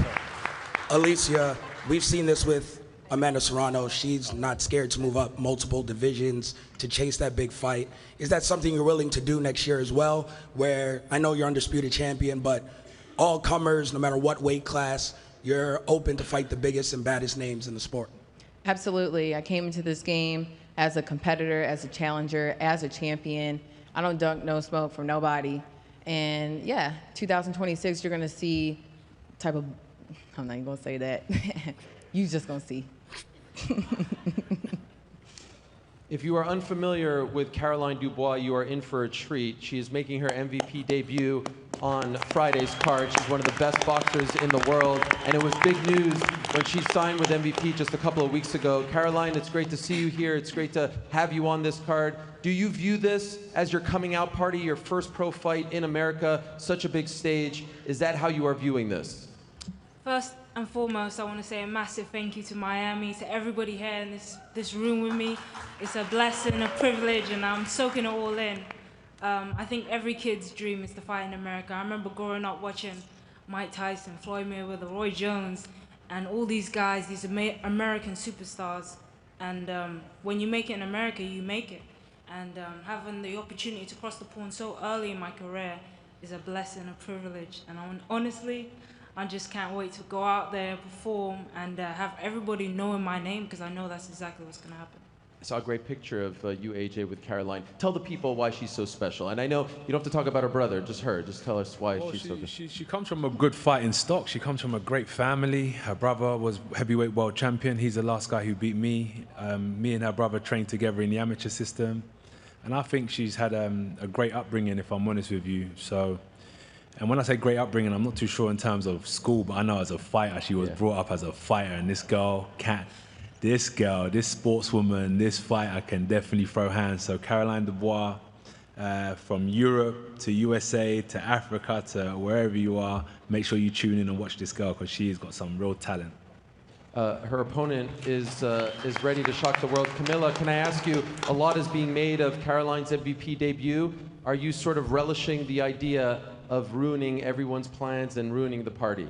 Speaker 21: Alicia. We've seen this with Amanda Serrano. She's not scared to move up multiple divisions to chase that big fight. Is that something you're willing to do next year as well, where I know you're undisputed champion, but all comers, no matter what weight class, you're open to fight the biggest and baddest names in the sport?
Speaker 8: Absolutely. I came into this game as a competitor, as a challenger, as a champion. I don't dunk no smoke from nobody. And yeah, 2026, you're gonna see type of, I'm not even gonna say that. You just gonna see.
Speaker 6: If you are unfamiliar with Caroline Dubois, you are in for a treat. She is making her MVP debut on Friday's card. She's one of the best boxers in the world, and it was big news when she signed with MVP just a couple of weeks ago. Caroline, it's great to see you here. It's great to have you on this card. Do you view this as your coming out party, your first pro fight in America, such a big stage? Is that how you are viewing this?
Speaker 3: First and foremost, I want to say a massive thank you to Miami, to everybody here in this room with me. It's a blessing, a privilege, and I'm soaking it all in. I think every kid's dream is to fight in America. I remember growing up watching Mike Tyson, Floyd Mayweather, Roy Jones, and all these guys, these American superstars. And when you make it in America, you make it. And having the opportunity to cross the pond so early in my career is a blessing, a privilege. And honestly, I just can't wait to go out there, perform, and have everybody knowing my name, because I know that's exactly what's going to happen.
Speaker 6: I saw a great picture of you, AJ, with Caroline. Tell the people why she's so special. And I know you don't have to talk about her brother, just her. Just tell us why she's so good.
Speaker 7: She comes from a good fighting stock. She comes from a great family. Her brother was heavyweight world champion. He's the last guy who beat me. Me and her brother trained together in the amateur system. And I think she's had a great upbringing, if I'm honest with you. So, and when I say great upbringing, I'm not too sure in terms of school, but I know as a fighter, she was brought up as a fighter. And this sportswoman, this fighter can definitely throw hands. So Caroline Dubois, from Europe to USA to Africa to wherever you are, make sure you tune in and watch this girl, because she's got some real talent.
Speaker 6: Her opponent is ready to shock the world. Camilla, can I ask you, a lot is being made of Caroline's MVP debut. Are you sort of relishing the idea of ruining everyone's plans and ruining the party?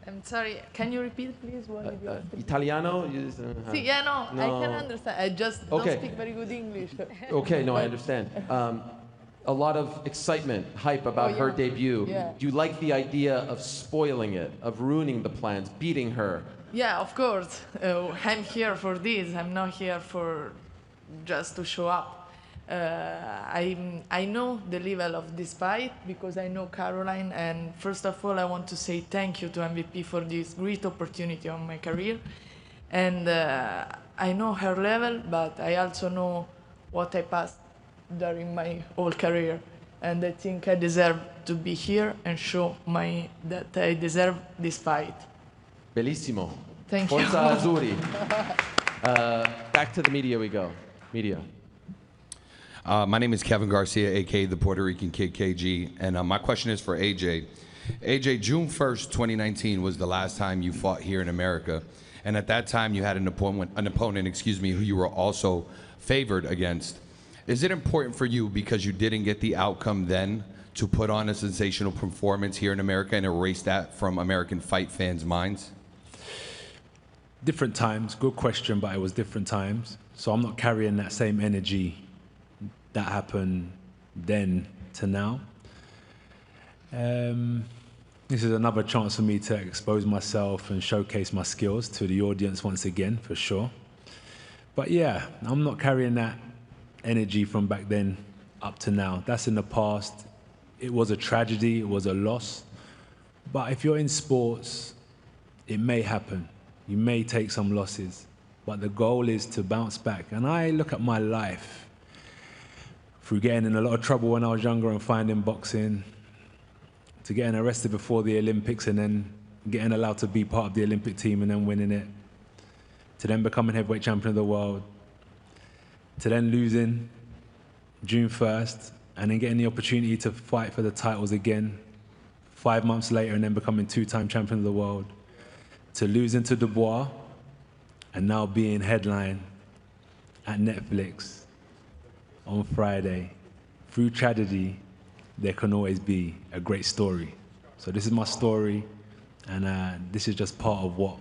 Speaker 22: I'm sorry, can you repeat, please? What did you ask?
Speaker 6: Italiano?
Speaker 22: Sí, yeah, no, I can understand. I just don't speak very good English.
Speaker 6: Okay, no, I understand. A lot of excitement, hype about her debut.
Speaker 22: Yeah.
Speaker 6: Do you like the idea of spoiling it, of ruining the plans, beating her?
Speaker 22: Yeah, of course. I'm here for this. I'm not here for just to show up. I know the level of this fight because I know Caroline, and first of all, I want to say thank you to MVP for this great opportunity on my career. And I know her level, but I also know what I passed during my whole career. And I think I deserve to be here and show that I deserve this fight.
Speaker 6: Bellissimo.
Speaker 22: Thank you.
Speaker 6: Forza Azzurri. Back to the media we go. Media.
Speaker 23: My name is Kevin Garcia, a.k.a. the Puerto Rican Kid KG, and my question is for AJ. AJ, June 1st, 2019 was the last time you fought here in America, and at that time you had an opponent, who you were also favored against. Is it important for you, because you didn't get the outcome then, to put on a sensational performance here in America and erase that from American fight fans' minds?
Speaker 7: Different times, good question, but it was different times. So I'm not carrying that same energy that happened then to now. This is another chance for me to expose myself and showcase my skills to the audience once again, for sure. But yeah, I'm not carrying that energy from back then up to now. That's in the past. It was a tragedy, it was a loss. But if you're in sports, it may happen. You may take some losses, but the goal is to bounce back. And I look at my life through getting in a lot of trouble when I was younger and finding boxing, to getting arrested before the Olympics and then getting allowed to be part of the Olympic team and then winning it, to then becoming heavyweight champion of the world, to then losing June 1st, and then getting the opportunity to fight for the titles again 5 months later, and then becoming two-time champion of the world, to losing to Dubois, and now being headline at Netflix on Friday. Through tragedy, there can always be a great story. So this is my story, and this is just part of what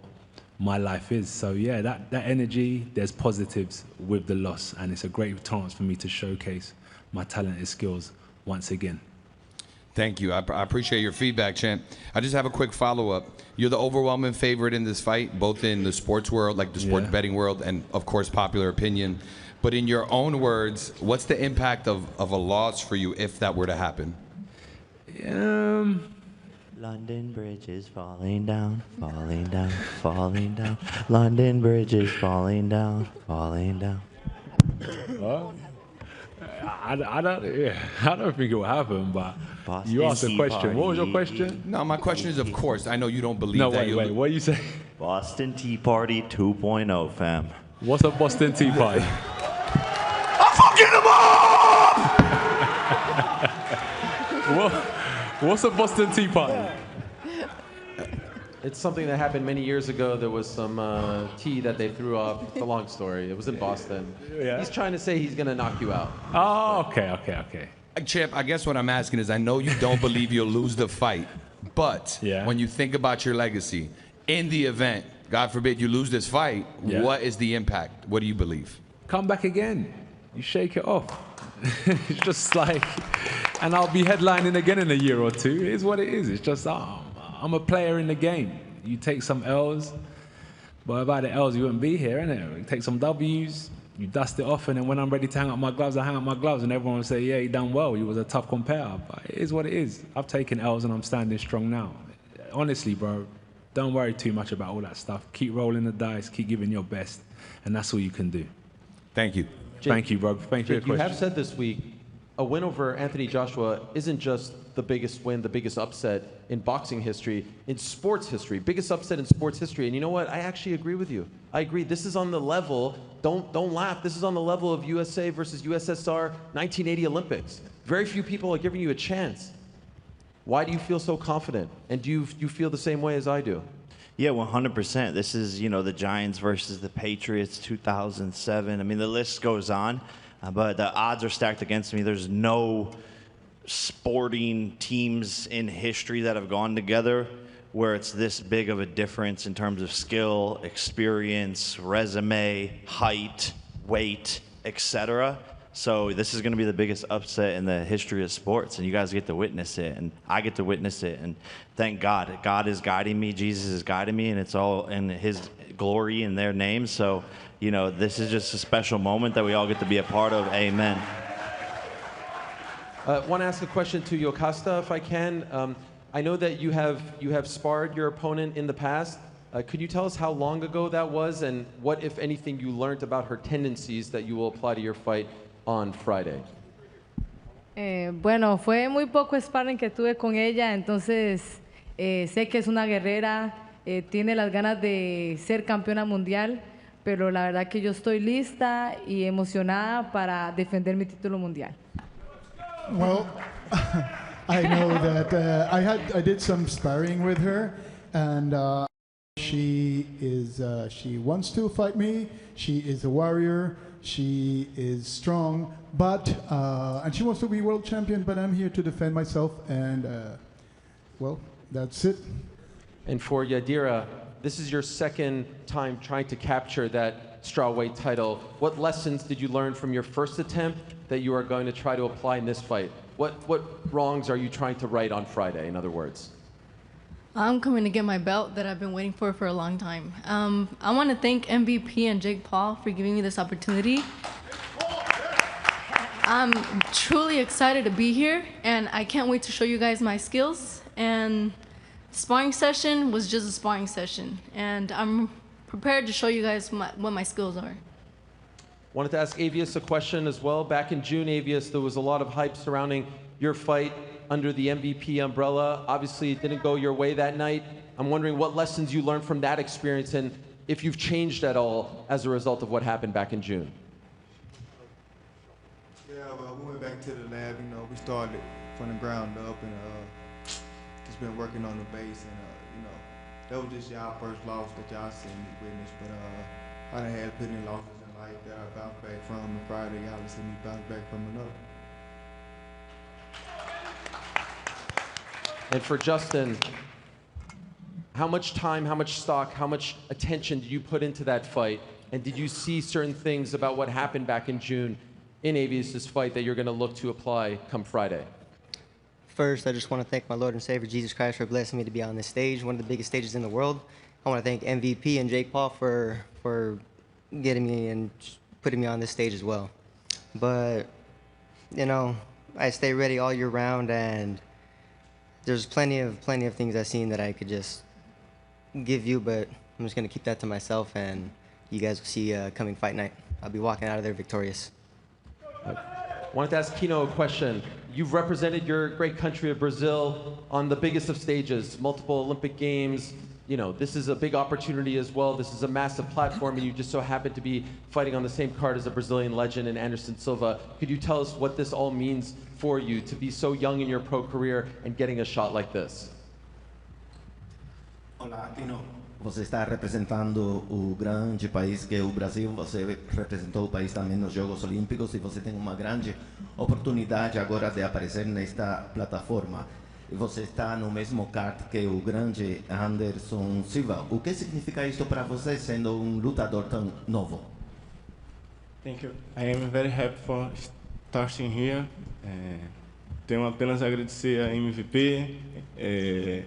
Speaker 7: my life is. So yeah, that energy, there's positives with the loss, and it's a great chance for me to showcase my talent and skills once again.
Speaker 23: Thank you. I appreciate your feedback, champ. I just have a quick follow-up. You're the overwhelming favorite in this fight, both in the sports world, like the sports betting world, and of course, popular opinion. But in your own words, what's the impact of a loss for you if that were to happen?
Speaker 2: London Bridge is falling down, falling down, falling down. London Bridge is falling down, falling down.
Speaker 7: Well, I don't think it will happen, but
Speaker 2: Boston
Speaker 7: you asked a
Speaker 2: Tea
Speaker 7: question.
Speaker 2: Party.
Speaker 7: What was your question?
Speaker 23: No, my question is, of course, I know you don't believe
Speaker 7: No,
Speaker 23: that.
Speaker 7: wait, what you say?
Speaker 2: Boston Tea Party 2.0, fam.
Speaker 7: What's a Boston Tea Party?
Speaker 23: I'm fucking him up!
Speaker 7: What's a Boston Tea Party?
Speaker 6: It's something that happened many years ago. There was some tea that they threw off. It's a long story. It was in Boston.
Speaker 7: Yeah.
Speaker 6: He's trying to say he's going to knock you out.
Speaker 7: Oh, okay.
Speaker 23: Chip, I guess what I'm asking is, I know you don't believe you'll lose the fight, but when you think about your legacy, in the event, God forbid, you lose this fight, what is the impact? What do you believe?
Speaker 7: Come back again. You shake it off. It's just like, and I'll be headlining again in a year or two. It is what it is. It's just, I'm a player in the game. You take some L's, but without the L's, you wouldn't be here, innit? You take some W's, you dust it off, and then when I'm ready to hang up my gloves, I hang up my gloves, and everyone will say, yeah, you done well. You was a tough competitor. But it is what it is. I've taken L's, and I'm standing strong now. Honestly, bro, don't worry too much about all that stuff. Keep rolling the dice, keep giving your best, and that's all you can do.
Speaker 23: Thank you.
Speaker 6: Jake,
Speaker 7: Thank you, bro. Thank you for
Speaker 6: Jake,
Speaker 7: your
Speaker 6: you
Speaker 7: question.
Speaker 6: have said this week, a win over Anthony Joshua isn't just the biggest win, the biggest upset in boxing history, in sports history, biggest upset in sports history. And you know what? I actually agree with you. I agree. This is on the level, don't laugh, this is on the level of USA versus USSR 1980 Olympics. Very few people are giving you a chance. Why do you feel so confident? And do you feel the same way as I do?
Speaker 2: Yeah, 100%. This is, the Giants versus the Patriots, 2007. I mean, the list goes on, but the odds are stacked against me. There's no sporting teams in history that have gone together where it's this big of a difference in terms of skill, experience, resume, height, weight, etc. So this is going to be the biggest upset in the history of sports, and you guys get to witness it, and I get to witness it, and thank God. God is guiding me, Jesus is guiding me, and it's all in His glory in their name. So, this is just a special moment that we all get to be a part of. Amen.
Speaker 6: I want to ask a question to Yokasta, if I can. I know that you have sparred your opponent in the past. Could you tell us how long ago that was, and what, if anything, you learned about her tendencies that you will apply to your fight on Friday?
Speaker 4: Bueno, fue muy poco sparring que tuve con ella, entonces sé que es una guerrera, tiene las ganas de ser campeona mundial, pero la verdad que yo estoy lista y emocionada para defender mi título mundial.
Speaker 19: Well, I know that I did some sparring with her, and she wants to fight me. She is a warrior. She is strong, and she wants to be world champion. But I'm here to defend myself, and that's it.
Speaker 6: And for Yadira, this is your second time trying to capture that strawweight title. What lessons did you learn from your first attempt that you are going to try to apply in this fight? What wrongs are you trying to right on Friday, in other words?
Speaker 5: I'm coming to get my belt that I've been waiting for a long time. I want to thank MVP and Jake Paul for giving me this opportunity. I'm truly excited to be here, and I can't wait to show you guys my skills. And sparring session was just a sparring session, and I'm prepared to show you guys what my skills are.
Speaker 6: Wanted to ask Avius a question as well. Back in June, Avius, there was a lot of hype surrounding your fight under the MVP umbrella. Obviously, it didn't go your way that night. I'm wondering what lessons you learned from that experience, and if you've changed at all as a result of what happened back in June.
Speaker 9: Yeah, well, we went back to the lab. You know, we started from the ground up and just been working on the base. And you know, that was just y'all first loss that y'all seen me witness. But I done had plenty of losses in life that I bounced back from. And Friday, y'all just see me bounce back from another.
Speaker 6: And for Justin, how much time, how much stock, how much attention did you put into that fight? And did you see certain things about what happened back in June in Avius' fight that you're going to look to apply come Friday?
Speaker 10: First, I just want to thank my Lord and Savior Jesus Christ for blessing me to be on this stage, one of the biggest stages in the world. I want to thank MVP and Jake Paul for getting me and putting me on this stage as well. But, you know, I stay ready all year round, and there's plenty of things I've seen that I could just give you, but I'm just going to keep that to myself, and you guys will see coming fight night. I'll be walking out of there victorious.
Speaker 6: I wanted to ask Kino a question. You've represented your great country of Brazil on the biggest of stages, multiple Olympic Games. You know, this is a big opportunity as well. This is a massive platform, and you just so happen to be fighting on the same card as a Brazilian legend in Anderson Silva. Could you tell us what this all means for you to be so young in your pro career and getting a shot like this?
Speaker 13: Olá, Tino. Você está representando o grande país que é o Brasil. Você representou o país também nos Jogos Olímpicos e você tem uma grande oportunidade agora de aparecer nesta plataforma. E você está no mesmo card que o grande Anderson Silva. O que significa isto para você, sendo lutador tão novo?
Speaker 24: Thank you. I am very happy for starting here. Tenho apenas a agradecer a MVP.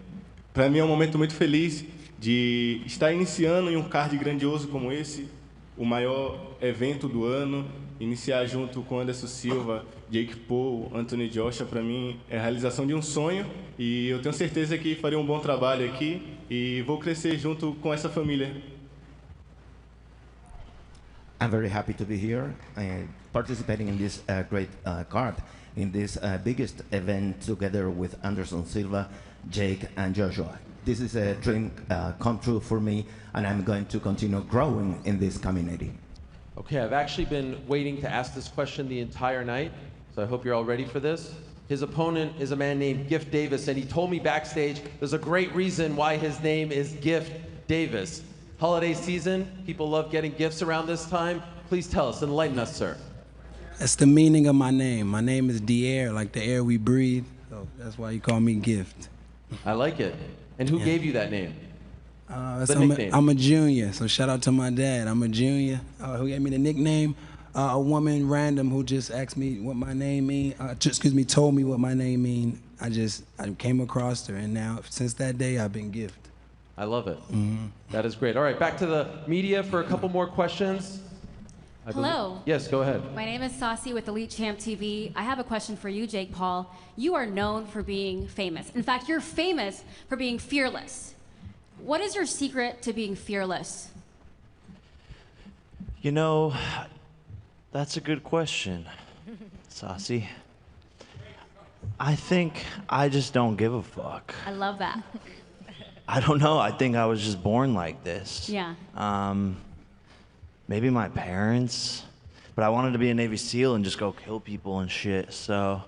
Speaker 24: Para mim é um momento muito feliz de estar iniciando em um card grandioso como esse, o maior evento do ano, iniciar junto com Anderson Silva, Jake Paul, Anthony Joshua, para mim é a realização de um sonho e eu tenho certeza que farei um bom trabalho aqui e vou crescer junto com essa família.
Speaker 13: I'm very happy to be here and participating in this great card, in this biggest event together with Anderson Silva, Jake and Joshua. This is a dream come true for me, and I'm going to continue growing in this community.
Speaker 6: Okay, I've actually been waiting to ask this question the entire night, so I hope you're all ready for this. His opponent is a man named Gift Davis, and he told me backstage there's a great reason why his name is Gift Davis. Holiday season, people love getting gifts around this time. Please tell us, enlighten us, sir.
Speaker 25: That's the meaning of my name. My name is the air, like the air we breathe, so that's why you call me Gift.
Speaker 6: I like it. And who gave you that name?
Speaker 25: I'm a junior, so shout out to my dad. I'm a junior. Who gave me the nickname? A woman random who just asked me what my name mean. Told me what my name mean. I came across her, and now since that day, I've been Gift.
Speaker 6: I love it. That is great. All right, back to the media for a couple more questions.
Speaker 26: Hello.
Speaker 6: Yes, go ahead.
Speaker 26: My name is Saucy with Elite Champ TV. I have a question for you, Jake Paul. You are known for being famous. In fact, you're famous for being fearless. What is your secret to being fearless?
Speaker 2: You know, that's a good question, Saucy. I think I just don't give a fuck.
Speaker 26: I love that.
Speaker 2: I don't know. I think I was just born like this.
Speaker 26: Yeah.
Speaker 2: Maybe my parents, but I wanted to be a Navy SEAL and just go kill people and shit. So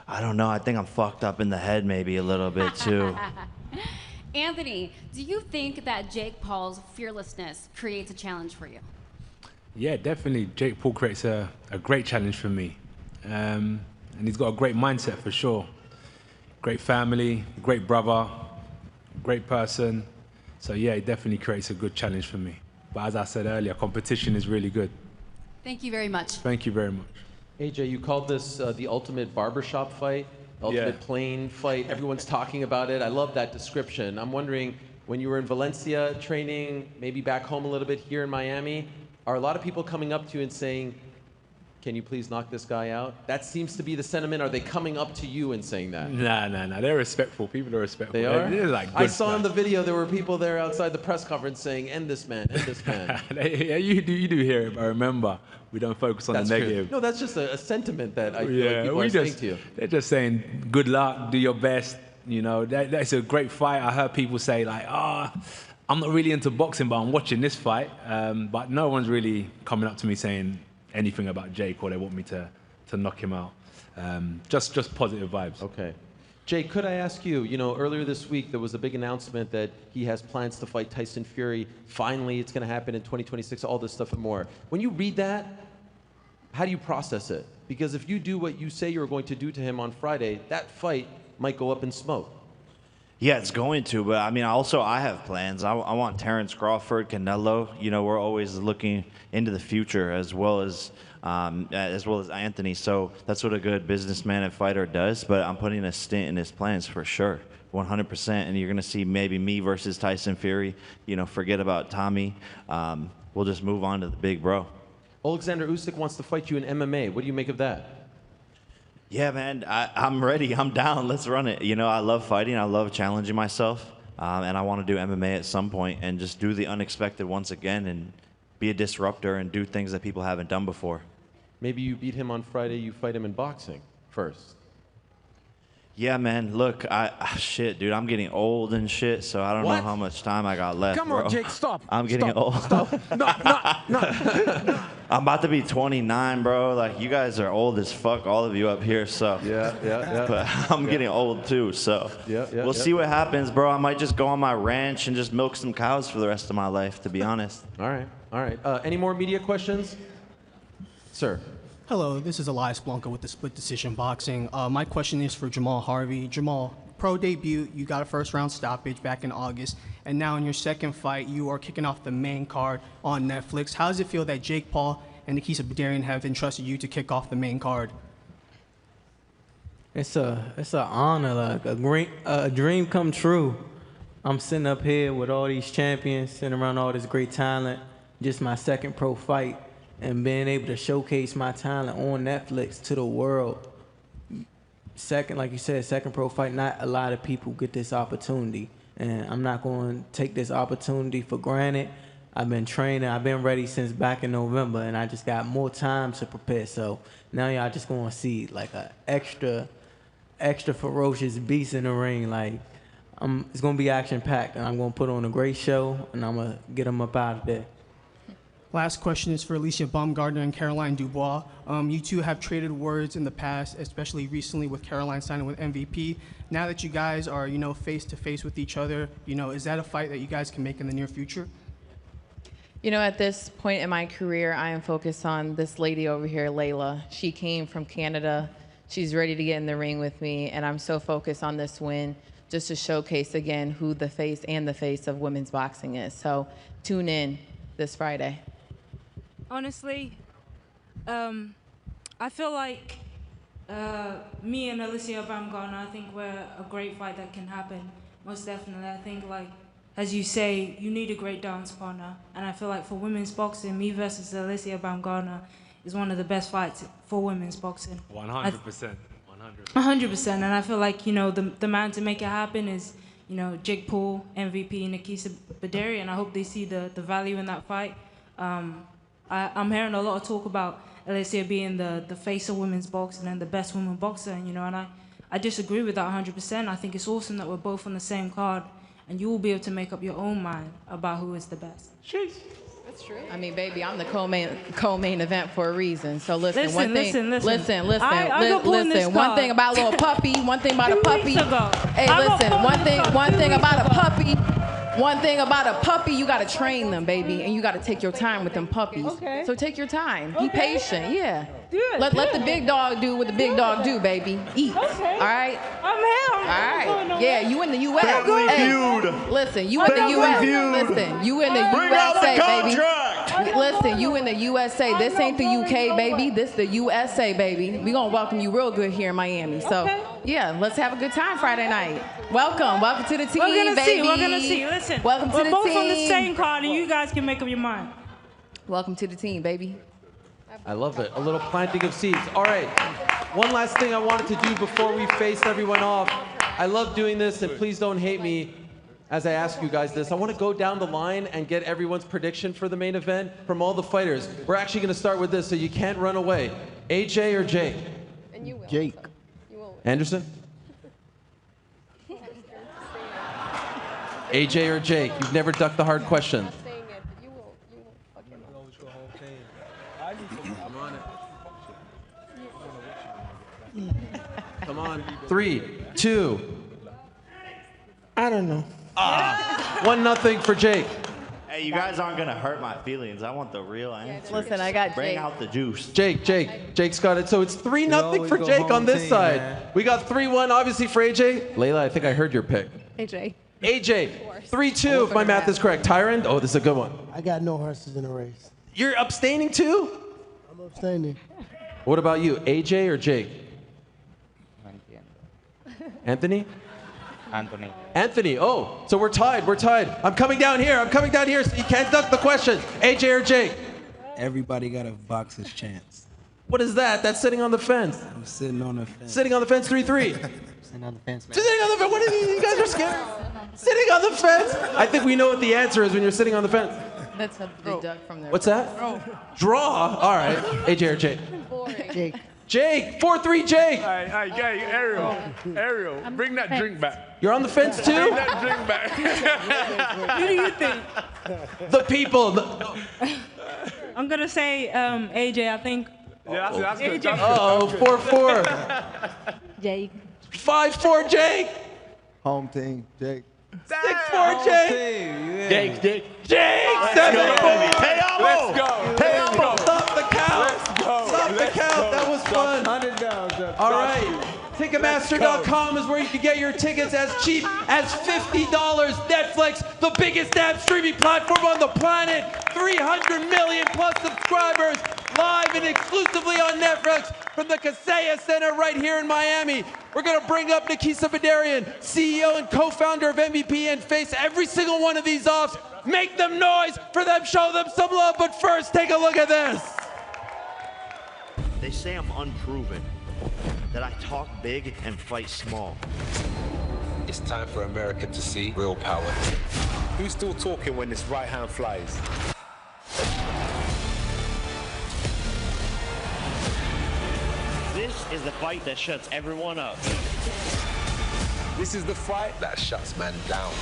Speaker 2: I don't know. I think I'm fucked up in the head maybe a little bit too.
Speaker 26: Anthony, do you think that Jake Paul's fearlessness creates a challenge for you?
Speaker 7: Yeah, definitely. Jake Paul creates a great challenge for me. And he's got a great mindset for sure. Great family, great brother, great person. So yeah, it definitely creates a good challenge for me. But as I said earlier, competition is really good.
Speaker 26: Thank you very much.
Speaker 7: Thank you very much.
Speaker 6: AJ, you called this the ultimate barbershop fight, ultimate plane fight. Everyone's talking about it. I love that description. I'm wondering, when you were in Valencia training, maybe back home a little bit here in Miami, are a lot of people coming up to you and saying, can you please knock this guy out? That seems to be the sentiment. Are they coming up to you and saying that?
Speaker 7: Nah. They're respectful. People are respectful.
Speaker 6: They are?
Speaker 7: They're like
Speaker 6: I saw in the video there were people there outside the press conference saying, end this man, end this man.
Speaker 7: Yeah, you do hear it, but remember, we don't focus on
Speaker 6: That's
Speaker 7: the
Speaker 6: true.
Speaker 7: negative.
Speaker 6: No, that's just a sentiment that I feel like people are saying to you.
Speaker 7: They're just saying, good luck, do your best. You know, that's a great fight. I heard people say like, I I'm not really into boxing, but I'm watching this fight. But no one's really coming up to me saying anything about Jake or they want me to knock him out. Just positive vibes.
Speaker 1: Okay. Jake, could I ask you, earlier this week there was a big announcement that he has plans to fight Tyson Fury. Finally, it's going to happen in 2026, all this stuff and more. When you read that, how do you process it? Because if you do what you say you're going to do to him on Friday, that fight might go up in smoke.
Speaker 2: Yeah, it's going to, but I mean, I have plans. I want Terrence Crawford, Canelo. We're always looking into the future as well as Anthony. So that's what a good businessman and fighter does. But I'm putting a stint in his plans for sure, 100%. And you're gonna see maybe me versus Tyson Fury. Forget about Tommy. We'll just move on to the big bro.
Speaker 1: Alexander Usyk wants to fight you in MMA. What do you make of that?
Speaker 2: Yeah, man, I'm ready. I'm down. Let's run it. I love fighting. I love challenging myself. And I want to do MMA at some point and just do the unexpected once again and be a disruptor and do things that people haven't done before.
Speaker 1: Maybe you beat him on Friday, you fight him in boxing first.
Speaker 2: Yeah, man, look, shit, dude, I'm getting old and shit, so I don't know how much time I got left,
Speaker 11: Come on,
Speaker 2: bro.
Speaker 11: Jake, stop.
Speaker 2: I'm getting old.
Speaker 11: Stop. No.
Speaker 2: I'm about to be 29, bro. Like, you guys are old as fuck, all of you up here, so.
Speaker 1: Yeah.
Speaker 2: But I'm getting old, too, so. We'll see what happens, bro. I might just go on my ranch and just milk some cows for the rest of my life, to be honest.
Speaker 1: All right. Any more media questions? Sir.
Speaker 12: Hello, this is Elias Blanco with the Split Decision Boxing. My question is for Jamal Harvey. Jamal, pro debut, you got a first-round stoppage back in August, and now in your second fight, you are kicking off the main card on Netflix. How does it feel that Jake Paul and Nikisa Badarian have entrusted you to kick off the main card?
Speaker 18: It's an honor, like a dream come true. I'm sitting up here with all these champions, sitting around all this great talent, just my second pro fight. And being able to showcase my talent on Netflix to the world. Second, like you said, second pro fight, not a lot of people get this opportunity. And I'm not going to take this opportunity for granted. I've been training, I've been ready since back in November, and I just got more time to prepare. So now y'all just going to see like a extra ferocious beast in the ring. Like, it's going to be action-packed, and I'm going to put on a great show, and I'm going to get them up out of there.
Speaker 12: Last question is for Alicia Baumgardner and Caroline Dubois. You two have traded words in the past, especially recently with Caroline signing with MVP. Now that you guys are, face to face with each other, is that a fight that you guys can make in the near future?
Speaker 8: At this point in my career, I am focused on this lady over here, Layla. She came from Canada. She's ready to get in the ring with me, and I'm so focused on this win just to showcase again who the face of women's boxing is. So tune in this Friday.
Speaker 3: Honestly, I feel like me and Alicia Baumgartner, I think we're a great fight that can happen. Most definitely. I think, like, as you say, you need a great dance partner. And I feel like for women's boxing, me versus Alicia Baumgartner is one of the best fights for women's boxing.
Speaker 7: 100%.
Speaker 3: 100%. And I feel like, the man to make it happen is, Jake Paul, MVP, Nikisa Badarian. I hope they see the value in that fight. I'm hearing a lot of talk about Alicia being the face of women's boxing and the best woman boxer, and I disagree with that 100%. I think it's awesome that we're both on the same card, and you will be able to make up your own mind about who is the best.
Speaker 8: Jeez. That's true. I mean, baby, I'm the co-main event for a reason. So listen.
Speaker 3: Listen.
Speaker 8: One thing about a little puppy. One thing about a puppy. Hey, listen. One thing about a puppy. One thing about a puppy, you gotta train them, baby, and you gotta take your time with them puppies. Okay. So take your time. Be patient. Yeah. Let the big dog do what the big dog do, baby. Eat. Okay. All right.
Speaker 3: I'm here.
Speaker 8: All right. Yeah, you in the U.S. Listen, you in the U.S. Listen, you in the USA, baby. Listen, you in the USA. This ain't the UK, baby. This the USA, baby. We gonna welcome you real good here in Miami. So yeah, let's have a good time Friday night. Welcome to the team, baby.
Speaker 3: We're gonna see. Listen,
Speaker 8: welcome to the team.
Speaker 3: We're both on the same card, and you guys can make up your mind.
Speaker 8: Welcome to the team, baby.
Speaker 1: I love it. A little planting of seeds. All right. One last thing I wanted to do before we face everyone off. I love doing this, and please don't hate me as I ask you guys this. I want to go down the line and get everyone's prediction for the main event from all the fighters. We're actually going to start with this, so you can't run away. AJ or Jake?
Speaker 12: And you will.
Speaker 1: Jake. Anderson? AJ or Jake? You've never ducked the hard question. Come on. 3, 2.
Speaker 11: I don't know.
Speaker 1: 1-0 for Jake.
Speaker 2: Hey, you guys aren't gonna hurt my feelings. I want the real answer.
Speaker 8: Listen, I got
Speaker 2: Bring
Speaker 8: Jake.
Speaker 2: out the juice.
Speaker 1: Jake's got it. So it's 3-0
Speaker 18: always
Speaker 1: for
Speaker 18: go
Speaker 1: Jake
Speaker 18: home
Speaker 1: on this
Speaker 18: team,
Speaker 1: side.
Speaker 18: man.
Speaker 1: We got 3-1 obviously for AJ. Layla, I think I heard your pick.
Speaker 14: AJ.
Speaker 1: AJ, 3-2 if my math is correct. Tyron, oh, this is a good one.
Speaker 11: I got no horses in the race.
Speaker 1: You're abstaining too?
Speaker 11: I'm abstaining.
Speaker 1: What about you, AJ or Jake? Anthony? Anthony, oh, so we're tied. I'm coming down here, so you can't duck the question. AJ or Jake?
Speaker 11: Everybody got a boxer's chance.
Speaker 1: What is that? That's sitting on the fence.
Speaker 11: I'm sitting on the fence.
Speaker 1: Sitting on the fence, 3-3.
Speaker 10: Sitting on the fence, man.
Speaker 1: Sitting on the fence, what is you guys are scared? Sitting on the fence? I think we know what the answer is when you're sitting on the fence.
Speaker 8: That's a deduct from there.
Speaker 1: What's that? Draw. All right, AJ or Jake?
Speaker 11: Jake.
Speaker 1: Jake, 4-3 Jake.
Speaker 15: Hey, Ariel, bring that drink back.
Speaker 1: You're on the fence too?
Speaker 15: Bring that drink back.
Speaker 3: Who do you think?
Speaker 1: The people.
Speaker 3: I'm gonna say AJ. I think.
Speaker 15: Yeah, that's good.
Speaker 3: AJ.
Speaker 1: Oh, 4-4.
Speaker 14: Jake.
Speaker 1: 5-4 Jake.
Speaker 16: Home team, Jake.
Speaker 1: 6-4 Jake.
Speaker 15: Jake.
Speaker 1: Jake, 7-4.
Speaker 15: Let's go.
Speaker 1: Stop the count. Stop the count. That was fun.
Speaker 16: $100.
Speaker 1: All right. Ticketmaster.com is where you can get your tickets as cheap as $50. Netflix, the biggest damn streaming platform on the planet. 300 million plus subscribers, live and exclusively on Netflix from the Kaseya Center right here in Miami. We're going to bring up Nikisa Badarian, CEO and co-founder of MVP, and face every single one of these offs. Make them noise for them, show them some love. But first, take a look at this.
Speaker 2: They say I'm unproven, that I talk big and fight small.
Speaker 17: It's time for America to see real power. Who's still talking when this right hand flies?
Speaker 2: This is the fight that shuts everyone up.
Speaker 17: This is the fight that shuts man down.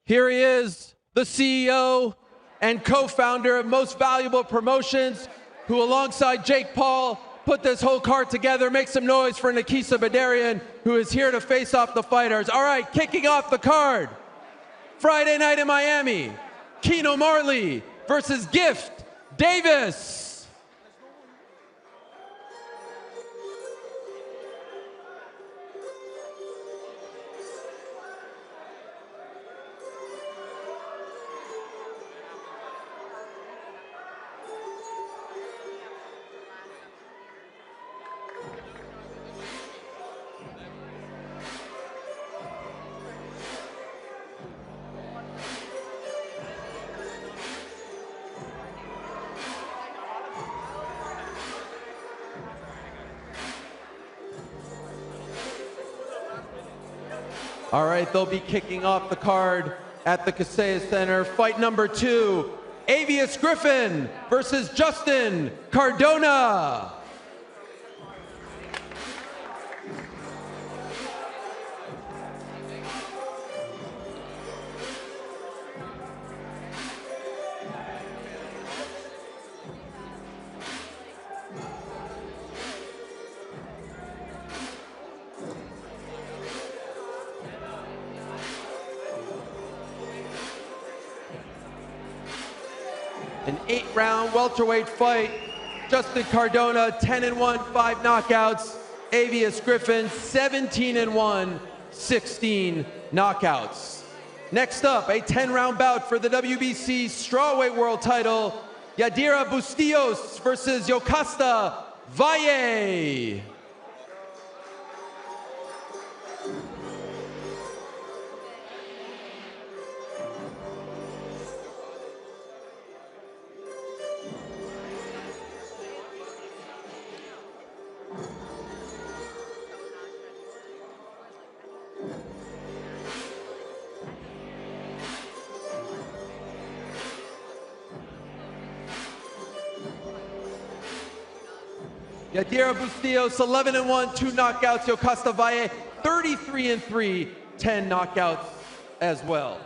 Speaker 1: Here he is, the CEO and co-founder of Most Valuable Promotions, who alongside Jake Paul put this whole card together. Make some noise for Nikisa Badarian, who is here to face off the fighters. All right, kicking off the card. Friday night in Miami, Keno Marley versus Gift Davis. All right, they'll be kicking off the card at the Kaseya Center. Fight number 2, Avius Griffin versus Justin Cardona. An 8-round welterweight fight. Justin Cardona, 10-1, 5 knockouts. Avius Griffin, 17-1, 16 knockouts. Next up, a 10-round bout for the WBC strawweight world title. Yadira Bustillos versus Yocasta Valle.
Speaker 6: Yadira Bustillos, 11-1, 2 knockouts. Yocasta Valle, 33-3, 10 knockouts as well.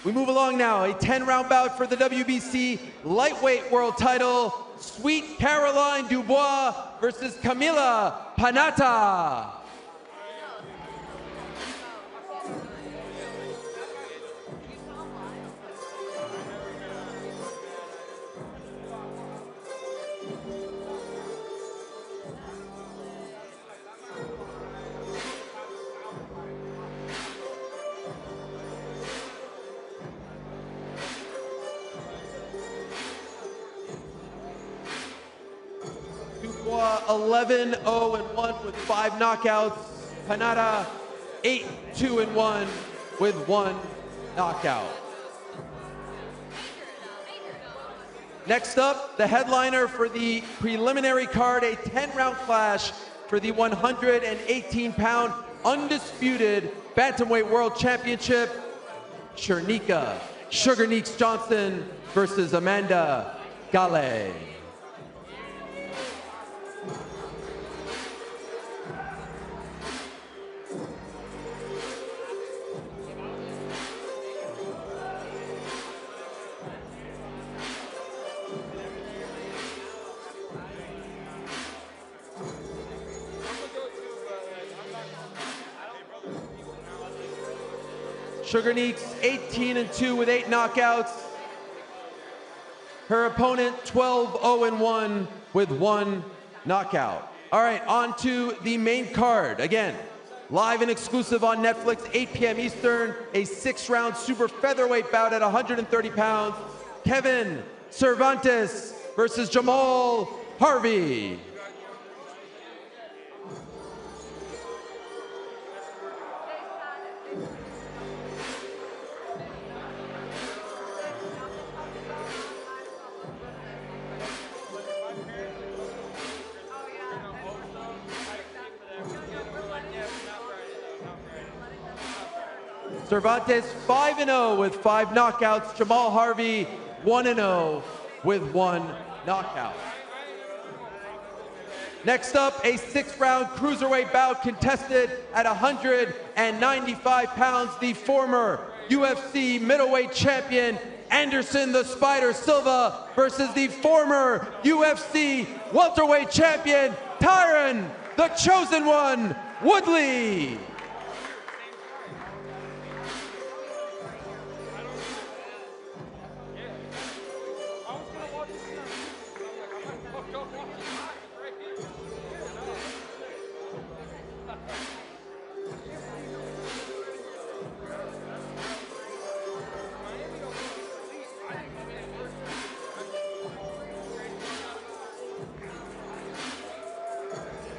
Speaker 6: We move along now, a 10-round bout for the WBC lightweight world title. Sweet Caroline Dubois versus Camila Panata. Dubois 11-0-1 with 5 knockouts. Panata 8-2-1 with 1 knockout. Next up, the headliner for the preliminary card, a 10-round clash for the 118-pound undisputed bantamweight world championship. Shernika Sugar Neeks Johnson versus Amanda Gale. Sugar Neeks 18-2 with 8 knockouts. Her opponent 12-0-1 with 1 knockout. All right, on to the main card. Again, live and exclusive on Netflix, 8 p.m. Eastern, a 6-round super featherweight bout at 130 pounds. Kevin Cervantes versus Jamal Harvey. Cervantes 5-0 with 5 knockouts. Jamal Harvey 1-0 with 1 knockout. Next up, a 6-round cruiserweight bout contested at 195 pounds. The former UFC middleweight champion Anderson the Spider Silva versus the former UFC welterweight champion Tyron the Chosen One Woodley.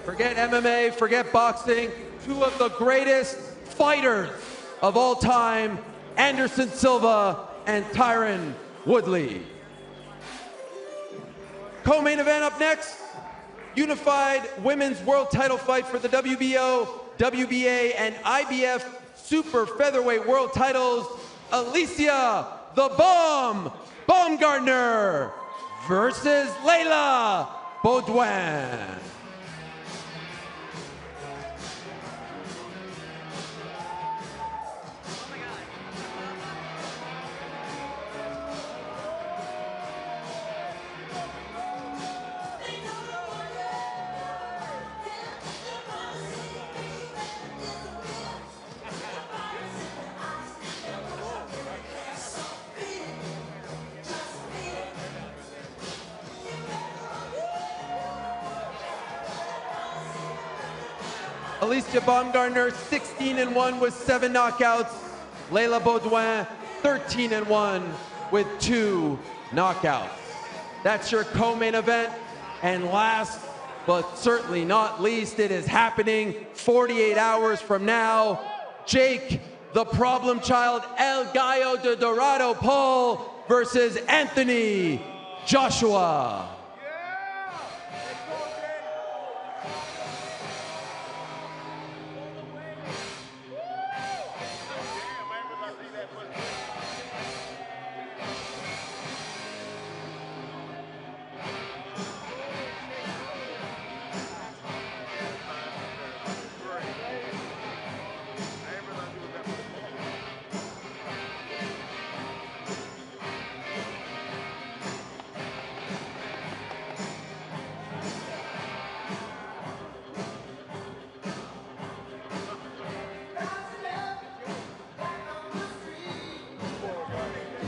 Speaker 6: Forget MMA, forget boxing. 2 of the greatest fighters of all time, Anderson Silva and Tyron Woodley. Co-main event up next, unified women's world title fight for the WBO, WBA, and IBF super featherweight world titles. Alicia the Bomb Baumgartner versus Layla Baudouin. Alicia Baumgartner 16-1 with 7 knockouts. Layla Baudouin 13-1 with 2 knockouts. That's your co-main event. And last but certainly not least, it is happening 48 hours from now. Jake, the problem child, El Gallo de Dorado Paul versus Anthony Joshua.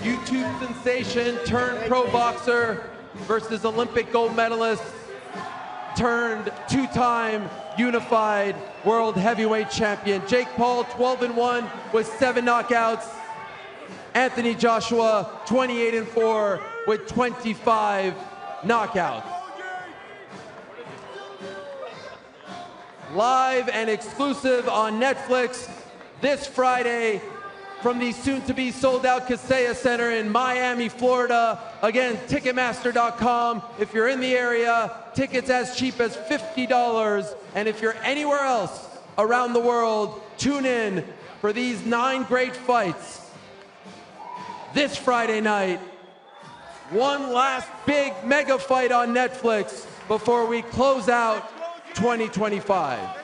Speaker 6: YouTube sensation turned pro boxer versus Olympic gold medalist turned two-time unified world heavyweight champion. Jake Paul, 12-1 with 7 knockouts. Anthony Joshua, 28-4 with 25 knockouts. Live and exclusive on Netflix this Friday from the soon-to-be sold-out Kaseya Center in Miami, Florida. Again, Ticketmaster.com. If you're in the area, tickets as cheap as $50. And if you're anywhere else around the world, tune in for these 9 great fights this Friday night. One last big mega fight on Netflix before we close out 2025.